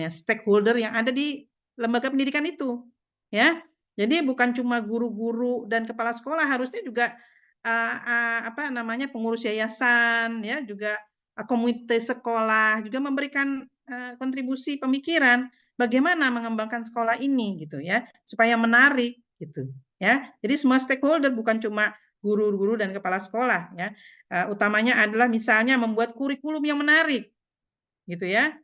stakeholder yang ada di lembaga pendidikan itu ya. Jadi bukan cuma guru-guru dan kepala sekolah, harusnya juga pengurus yayasan ya, juga komite sekolah juga memberikan kontribusi pemikiran bagaimana mengembangkan sekolah ini gitu ya, supaya menarik gitu ya. Jadi semua stakeholder, bukan cuma guru-guru dan kepala sekolah ya. Utamanya adalah misalnya membuat kurikulum yang menarik gitu ya.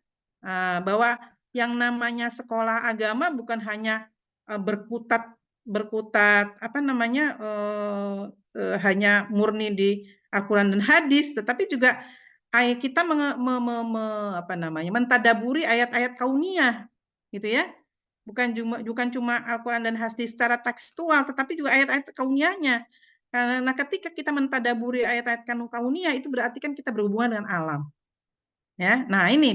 Bahwa yang namanya sekolah agama bukan hanya berkutat apa namanya hanya murni di Al-Quran dan hadis, tetapi juga kita apa namanya mentadaburi ayat-ayat kauniyah gitu ya. Bukan cuma Al-Quran dan hadis secara tekstual, tetapi juga ayat-ayat kauniyahnya. Nah, ketika kita mentadaburi ayat-ayat kauniyah, itu berarti kan kita berhubungan dengan alam. Ya, nah ini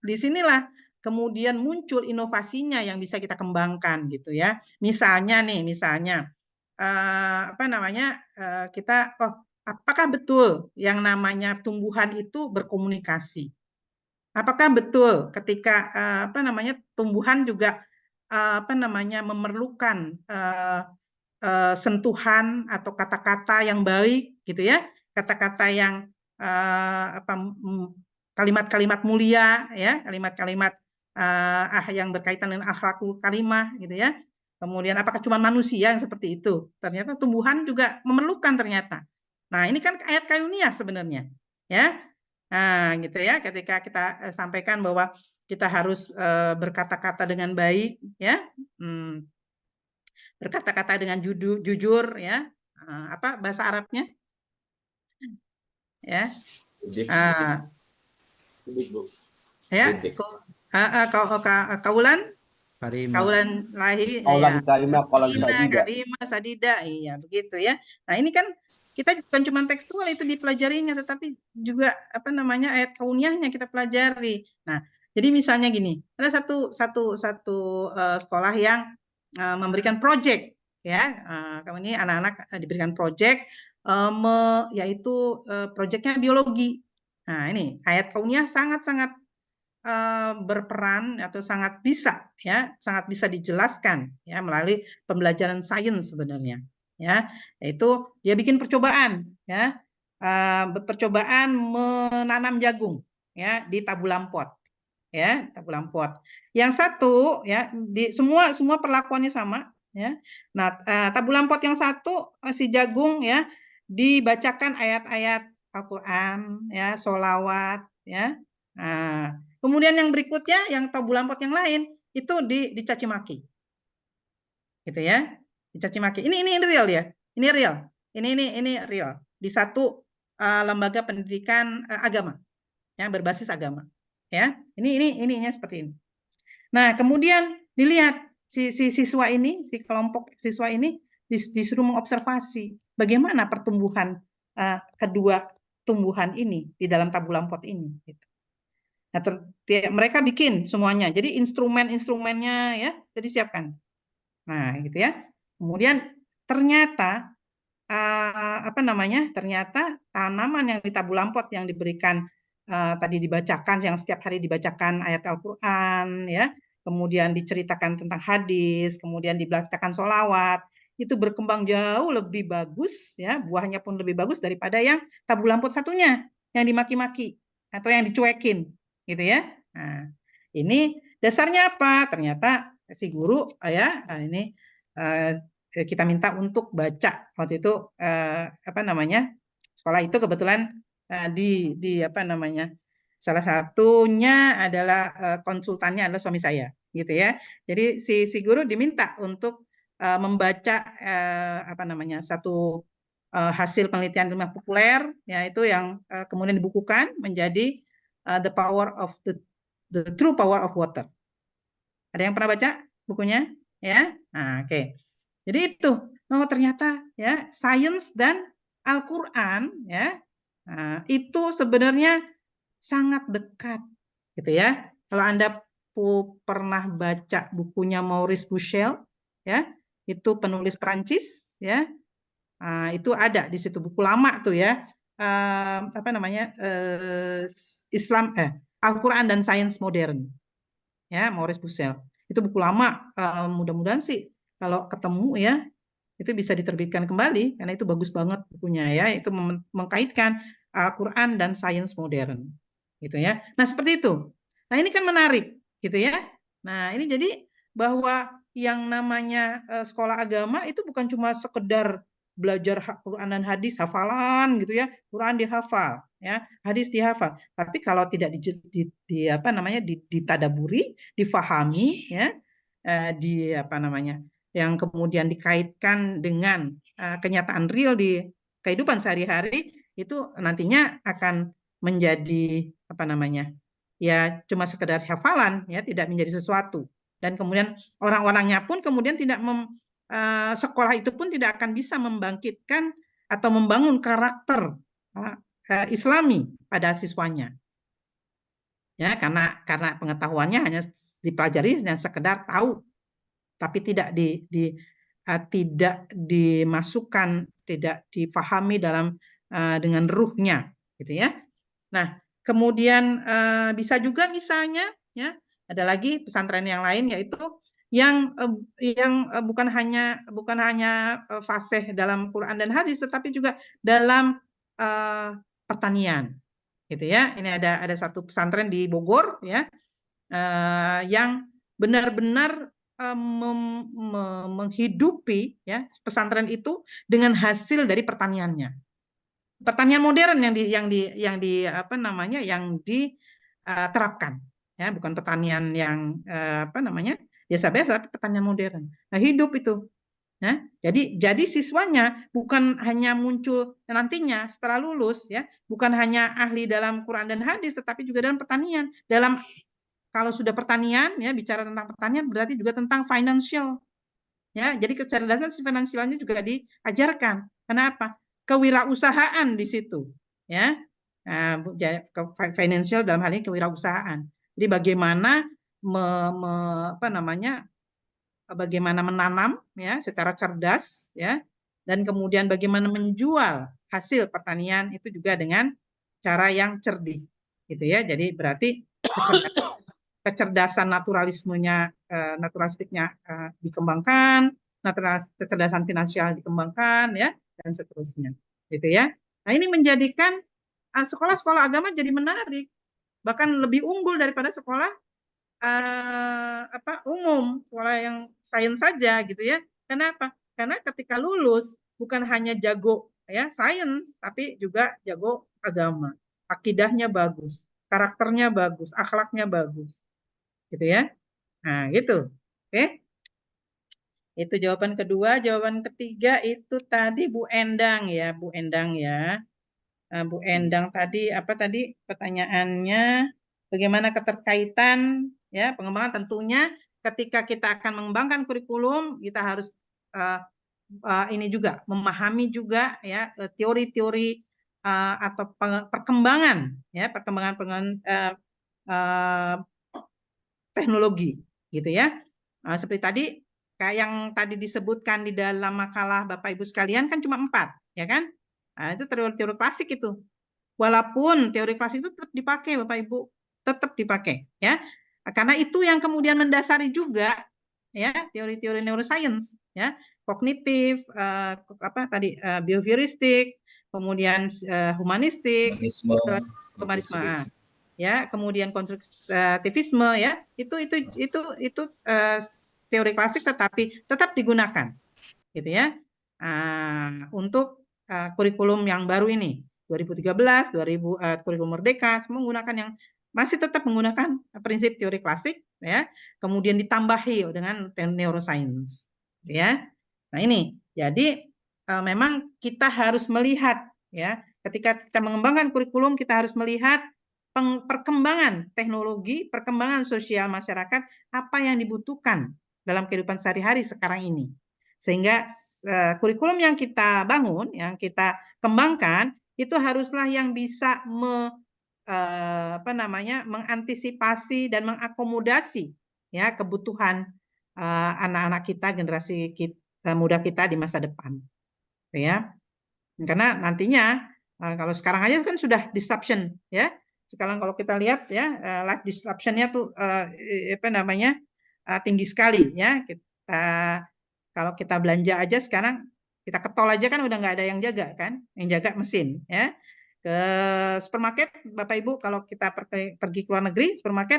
disinilah kemudian muncul inovasinya yang bisa kita kembangkan gitu ya. Misalnya apa namanya kita apakah betul yang namanya tumbuhan itu berkomunikasi? Apakah betul ketika apa namanya tumbuhan juga apa namanya memerlukan sentuhan atau kata-kata yang baik gitu ya, kata-kata yang kalimat-kalimat mulia ya, kalimat-kalimat yang berkaitan dengan akhlakul karimah gitu ya. Kemudian apakah cuma manusia yang seperti itu? Ternyata tumbuhan juga memerlukan ternyata. Nah, ini kan ayat kauniyah sebenarnya ya. Nah, gitu ya, ketika kita sampaikan bahwa kita harus berkata-kata dengan baik ya. Berkata-kata dengan jujur ya. Apa bahasa Arabnya? Ya. Ya, kaulan lahi kaulan kalimah kalimah sadida, iya begitu ya. Nah, ini kan kita bukan cuma tekstual itu dipelajarinya, tetapi juga apa namanya ayat kauniyahnya kita pelajari. Nah, jadi misalnya gini, ada satu sekolah yang memberikan project ya. Kamu ini anak-anak diberikan project yaitu projectnya biologi. Nah, ini ayat kauniyah sangat-sangat berperan atau sangat bisa dijelaskan ya melalui pembelajaran sains sebenarnya ya, yaitu dia bikin percobaan ya, percobaan menanam jagung ya di tabulam pot ya, tabulam pot. Yang satu ya di semua perlakuannya sama ya. Nah, tabulam pot yang satu si jagung ya dibacakan ayat-ayat Al-Qur'an ya, sholawat ya. Nah, kemudian yang berikutnya yang tabulam pot yang lain itu dicaci maki. Gitu ya. Dicaci maki. Ini real ya. Ini real. Ini real di satu lembaga pendidikan agama yang berbasis agama. Ya. Ininya seperti ini. Nah, kemudian dilihat si siswa ini, si kelompok siswa ini disuruh mengobservasi bagaimana pertumbuhan kedua tumbuhan ini di dalam tabulam pot ini gitu. Nah, mereka bikin semuanya. Jadi instrumen-instrumennya ya jadi siapkan. Nah, gitu ya. Kemudian ternyata apa namanya? Ternyata tanaman yang di tabulam pot yang diberikan tadi dibacakan, yang setiap hari dibacakan ayat Al-Qur'an ya, kemudian diceritakan tentang hadis, kemudian dibacakan sholawat, itu berkembang jauh lebih bagus ya, buahnya pun lebih bagus daripada yang tabulam pot satunya yang dimaki-maki atau yang dicuekin gitu ya. Nah, ini dasarnya apa? Ternyata si guru ya, ini kita minta untuk baca waktu itu apa namanya? Sekolah itu kebetulan di apa namanya? Salah satunya adalah konsultannya adalah suami saya gitu ya. Jadi si guru diminta untuk membaca apa namanya? Satu hasil penelitian ilmiah populer yaitu yang kemudian dibukukan menjadi The Power of the True Power of Water. Ada yang pernah baca bukunya? Ya, nah, oke. Jadi itu, ternyata ya sains dan Al-Quran ya itu sebenarnya sangat dekat, gitu ya. Kalau Anda pernah baca bukunya Maurice Bucaille, ya, itu penulis Perancis, ya, itu ada di situ buku lama tuh ya. Apa namanya Islam Al-Quran dan Sains Modern ya, Maurice Bucaille itu buku lama, mudah-mudahan sih kalau ketemu ya itu bisa diterbitkan kembali karena itu bagus banget bukunya ya, itu mengkaitkan Al-Quran dan sains modern, gitu ya. Nah seperti itu. Nah ini kan menarik, gitu ya. Nah ini jadi bahwa yang namanya sekolah agama itu bukan cuma sekedar belajar Quran dan hadis, hafalan gitu ya, Quran dihafal, ya, hadis dihafal. Tapi kalau tidak ditadaburi, difahami, ya, yang kemudian dikaitkan dengan kenyataan real di kehidupan sehari-hari, itu nantinya akan menjadi ya cuma sekedar hafalan, ya, tidak menjadi sesuatu. Dan kemudian orang-orangnya pun kemudian tidak sekolah itu pun tidak akan bisa membangkitkan atau membangun karakter Islami pada siswanya, ya, karena pengetahuannya hanya dipelajari dan sekedar tahu, tapi tidak dimasukkan, tidak difahami dengan ruhnya, gitu ya. Nah kemudian bisa juga misalnya, ya, ada lagi pesantren yang lain, yaitu yang bukan hanya fasih dalam Quran dan hadis, tetapi juga dalam pertanian, gitu ya. Ini ada satu pesantren di Bogor, ya, yang benar-benar menghidupi, ya, pesantren itu dengan hasil dari pertaniannya. Pertanian modern yang diterapkan, ya, bukan pertanian yang biasa-biasa, tapi pertanian modern. Nah hidup itu, ya. Jadi siswanya bukan hanya muncul nantinya setelah lulus, ya, bukan hanya ahli dalam Quran dan hadis, tetapi juga dalam pertanian. Kalau sudah pertanian, ya, bicara tentang pertanian berarti juga tentang financial, ya. Jadi kecerdasan finansialnya juga diajarkan. Kenapa? Kewirausahaan di situ, ya. Financial dalam hal ini kewirausahaan. Jadi bagaimana bagaimana menanam, ya, secara cerdas, ya, dan kemudian bagaimana menjual hasil pertanian itu juga dengan cara yang cerdik, gitu ya. Jadi berarti kecerdasan naturalistiknya dikembangkan, kecerdasan finansial dikembangkan, ya, dan seterusnya, gitu ya. Nah ini menjadikan sekolah-sekolah agama jadi menarik, bahkan lebih unggul daripada sekolah umum, sekolah yang sains saja, gitu ya. Kenapa? Karena ketika lulus bukan hanya jago, ya, sains, tapi juga jago agama, akidahnya bagus, karakternya bagus, akhlaknya bagus, gitu ya. Nah gitu, oke. Itu jawaban kedua. Jawaban ketiga itu tadi Bu Endang, ya, Bu Endang, ya. Bu Endang tadi pertanyaannya, bagaimana keterkaitan, ya, pengembangan. Tentunya ketika kita akan mengembangkan kurikulum, kita harus ini juga memahami juga, ya, teori-teori atau perkembangan, ya, perkembangan teknologi, gitu ya. Seperti tadi, kayak yang tadi disebutkan di dalam makalah Bapak Ibu sekalian kan cuma 4, ya kan? Nah, itu teori-teori klasik itu. Walaupun teori klasik itu tetap dipakai, Bapak Ibu, tetap dipakai, ya. Karena itu yang kemudian mendasari juga, ya, teori-teori neuroscience, ya, kognitif, behavioristik, kemudian humanistik, humanisme, ya, kemudian konstruktivisme, ya, itu teori klasik, tetapi tetap digunakan, gitu ya, untuk kurikulum yang baru ini 2013, kurikulum Merdeka, semua menggunakan masih tetap menggunakan prinsip teori klasik, ya, kemudian ditambahi dengan neuroscience, ya. Nah ini, jadi memang kita harus melihat, ya, ketika kita mengembangkan kurikulum kita harus melihat perkembangan teknologi, perkembangan sosial masyarakat, apa yang dibutuhkan dalam kehidupan sehari-hari sekarang ini. Sehingga kurikulum yang kita bangun, yang kita kembangkan, itu haruslah yang bisa mengantisipasi dan mengakomodasi, ya, kebutuhan anak-anak kita, generasi muda kita di masa depan, ya. Karena nantinya kalau sekarang aja kan sudah disruption, ya. Sekarang kalau kita lihat, ya, life disruption-nya tuh tinggi sekali, ya. Kalau kita belanja aja sekarang, kita ke tol aja kan udah nggak ada yang jaga kan, yang jaga mesin, ya. ke supermarket, Bapak Ibu, kalau kita pergi ke luar negeri, supermarket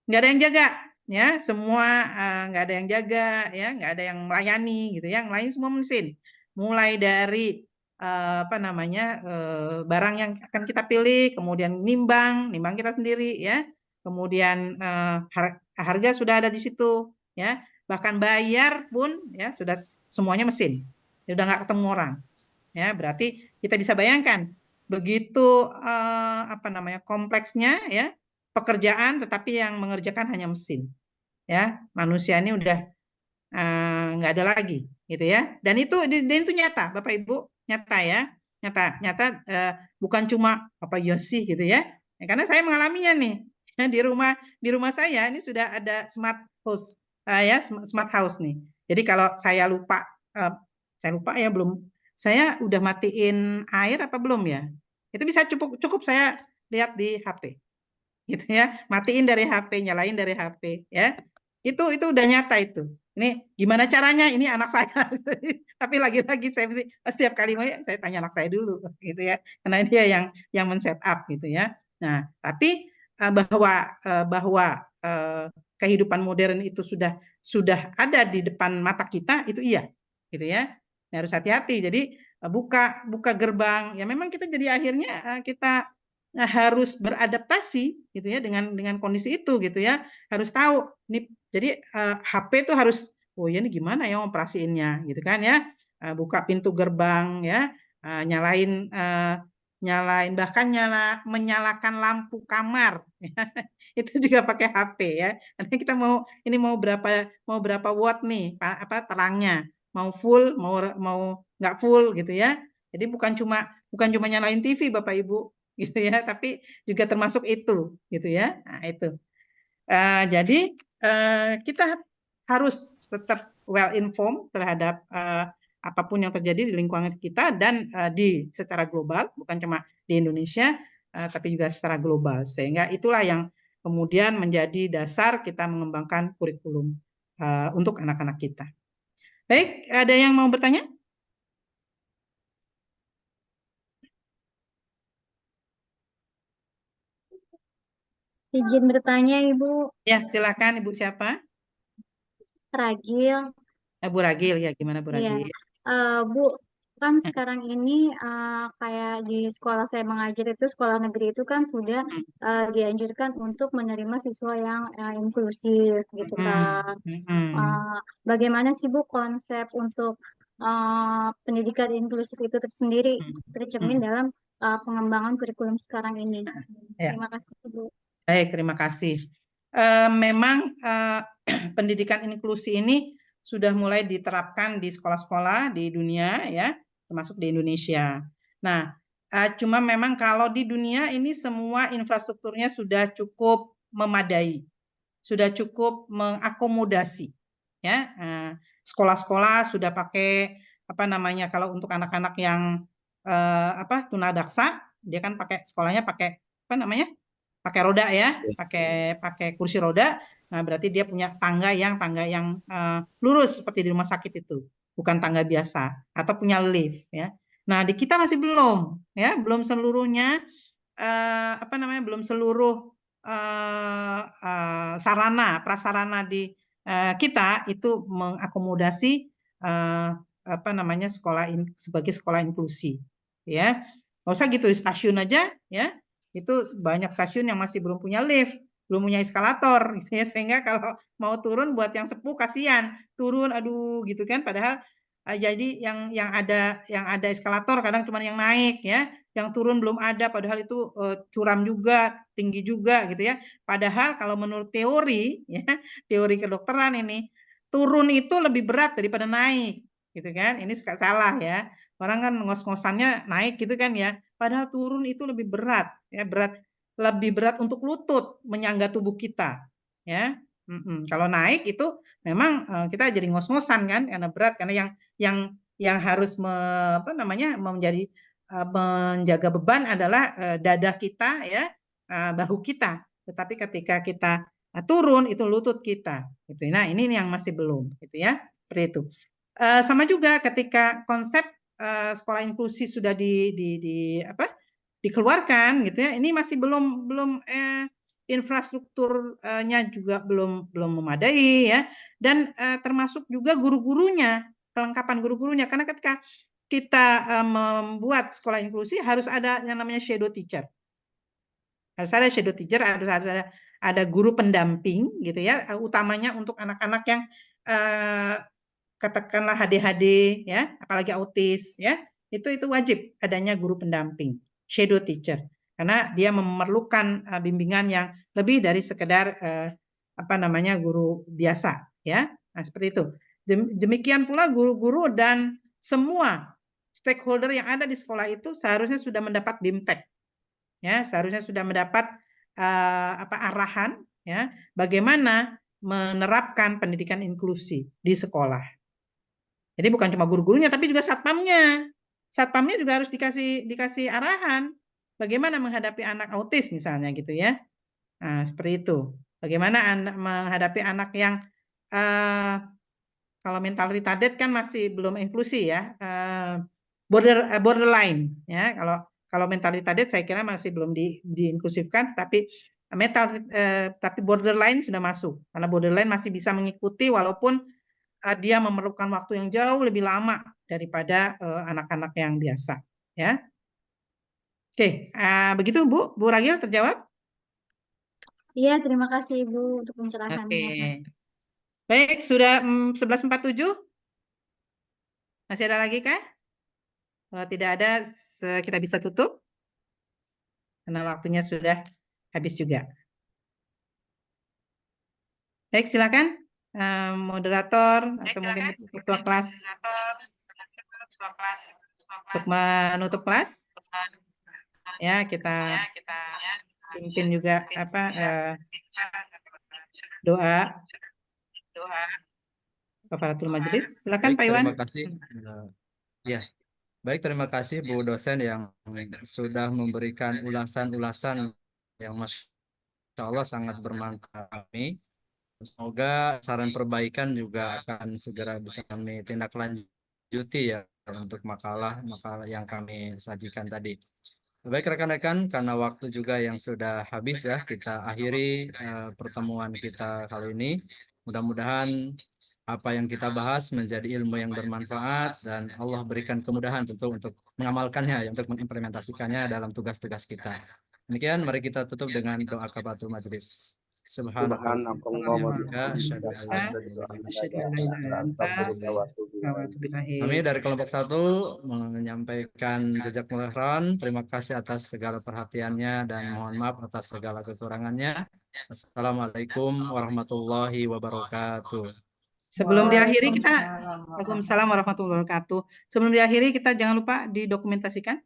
nggak ada yang jaga, ya, semua nggak ada yang jaga, ya, nggak ada yang melayani, gitu ya, yang lain semua mesin, mulai dari apa namanya barang yang akan kita pilih, kemudian nimbang kita sendiri, ya, kemudian harga sudah ada di situ, ya, bahkan bayar pun, ya, sudah semuanya mesin, udah nggak ketemu orang, ya, berarti kita bisa bayangkan begitu apa namanya kompleksnya, ya, pekerjaan, tetapi yang mengerjakan hanya mesin, ya, manusia ini udah nggak ada lagi, gitu ya, dan itu nyata, Bapak Ibu, nyata, ya, nyata bukan cuma apa ya sih, gitu ya, karena saya mengalaminya nih, ya, di rumah saya ini sudah ada smart house, ya, smart house nih, jadi kalau saya lupa ya, belum, saya udah matiin air apa belum ya? Itu bisa cukup saya lihat di HP, gitu ya. Matiin dari HP, nyalain dari HP, ya. Itu udah nyata itu. Ini gimana caranya? Ini anak saya. Tapi lagi-lagi saya mesti setiap kali mau saya tanya anak saya dulu, gitu ya. Karena dia yang men-set up, gitu ya. Nah, tapi bahwa kehidupan modern itu sudah ada di depan mata kita, itu iya, gitu ya. Nah, harus hati-hati. Jadi buka gerbang, ya memang kita jadi akhirnya kita harus beradaptasi, gitu ya, dengan kondisi itu, gitu ya. Harus tahu nih, jadi HP itu harus, oh ya ini gimana ya operasiinnya, gitu kan ya. Buka pintu gerbang, ya, nyalain bahkan menyalakan lampu kamar, itu juga pakai HP, ya. Nanti kita mau berapa watt nih, apa terangnya, mau full, mau nggak full, gitu ya. Jadi bukan cuma nyalain TV, Bapak Ibu, gitu ya, tapi juga termasuk itu, gitu ya. Nah, itu. Jadi kita harus tetap well informed terhadap apapun yang terjadi di lingkungan kita dan secara global, bukan cuma di Indonesia, tapi juga secara global. Sehingga itulah yang kemudian menjadi dasar kita mengembangkan kurikulum untuk anak-anak kita. Baik, ada yang mau bertanya? Izin bertanya, Ibu. Ya, silakan Ibu siapa? Ragil. Bu Ragil, ya, gimana Bu Iya. Ragil? Bu, kan sekarang ini kayak di sekolah saya mengajar itu, sekolah negeri itu kan sudah dianjurkan untuk menerima siswa yang inklusif, gitu kan. Bagaimana sih Bu konsep untuk pendidikan inklusif itu tersendiri tercermin dalam pengembangan kurikulum sekarang ini? Ya. Terima kasih, Bu. Baik, terima kasih. Memang pendidikan inklusi ini sudah mulai diterapkan di sekolah-sekolah di dunia, ya, termasuk di Indonesia. Nah, cuma memang kalau di dunia ini semua infrastrukturnya sudah cukup memadai, sudah cukup mengakomodasi, ya. Sekolah-sekolah sudah pakai apa namanya, kalau untuk anak-anak yang tunadaksa, dia kan sekolahnya pakai apa namanya? Pakai roda, ya, pakai kursi roda. Nah, berarti dia punya tangga yang lurus seperti di rumah sakit itu, bukan tangga biasa, atau punya lift, ya. Nah, di kita masih belum, ya, belum seluruhnya belum seluruh sarana prasarana di kita itu mengakomodasi sekolah sebagai sekolah inklusi, ya. Nggak usah gitu, di stasiun aja, ya. Itu banyak stasiun yang masih belum punya lift, belum punya eskalator, gitu ya, sehingga kalau mau turun buat yang sepuh kasihan, turun aduh gitu kan, padahal jadi yang ada eskalator kadang cuma yang naik, ya, yang turun belum ada, padahal itu curam juga, tinggi juga, gitu ya. Padahal kalau menurut teori, ya, teori kedokteran ini, turun itu lebih berat daripada naik, gitu kan. Ini suka salah, ya. Orang kan ngos-ngosannya naik gitu kan, ya. Padahal turun itu lebih berat, ya, lebih berat untuk lutut menyangga tubuh kita, ya. Kalau naik itu memang kita jadi ngos-ngosan kan, karena berat, karena yang harus menjaga beban adalah dada kita, ya, bahu kita. Tetapi ketika kita turun itu lutut kita, gitu. Nah, ini yang masih belum, gitu ya, seperti itu. Sama juga ketika konsep sekolah inklusi sudah dikeluarkan gitu ya. Ini masih belum infrastrukturnya juga belum memadai ya. Dan termasuk juga guru-gurunya, kelengkapan guru-gurunya, karena ketika kita membuat sekolah inklusi harus ada yang namanya shadow teacher. Harus ada shadow teacher, harus ada guru pendamping gitu ya, utamanya untuk anak-anak yang katakanlah ADHD ya, apalagi autis ya. Itu wajib adanya guru pendamping, shadow teacher. Karena dia memerlukan bimbingan yang lebih dari sekedar guru biasa ya. Nah, seperti itu. Demikian pula guru-guru dan semua stakeholder yang ada di sekolah itu seharusnya sudah mendapat BIMTEK. Ya, seharusnya sudah mendapat arahan ya, bagaimana menerapkan pendidikan inklusi di sekolah. Jadi bukan cuma guru-gurunya tapi juga satpamnya. Satpamnya juga harus dikasih arahan bagaimana menghadapi anak autis misalnya gitu ya. Nah, seperti itu. Bagaimana menghadapi anak yang kalau mental retarded kan masih belum inklusi ya. Borderline ya. Kalau mental retarded saya kira masih belum diinklusifkan, tapi tapi borderline sudah masuk. Karena borderline masih bisa mengikuti walaupun dia memerlukan waktu yang jauh lebih lama daripada anak-anak yang biasa ya. Oke, begitu Bu Ragil terjawab? Iya, terima kasih Ibu untuk pencerahannya. Oke. Baik, sudah 11.47. Masih ada lagi kah? Kalau tidak ada, kita bisa tutup. Karena waktunya sudah habis juga. Baik, silakan moderator atau mungkin ketua kelas untuk menutup kelas. Ya, kita pimpin juga doa kafaratul majelis. Silakan Pak Iwan. Terima kasih. Ya, baik, terima kasih Bu dosen yang sudah memberikan ulasan-ulasan yang Masya Allah sangat bermanfaat kami. Semoga saran perbaikan juga akan segera bisa kami tindak lanjuti ya untuk makalah yang kami sajikan tadi. Baik rekan-rekan, karena waktu juga yang sudah habis ya, kita akhiri pertemuan kita kali ini. Mudah-mudahan apa yang kita bahas menjadi ilmu yang bermanfaat dan Allah berikan kemudahan tentu untuk mengamalkannya, untuk mengimplementasikannya dalam tugas-tugas kita. Demikian, mari kita tutup dengan doa kafaratul majelis. Subhanallah. Kami dari kelompok 1 menyampaikan jazakumullah khairan. Terima kasih atas segala perhatiannya dan mohon maaf atas segala kekurangannya. Assalamualaikum warahmatullahi wabarakatuh. Sebelum diakhiri kita, Waalaikumsalam warahmatullahi wabarakatuh. Sebelum diakhiri kita jangan lupa didokumentasikan.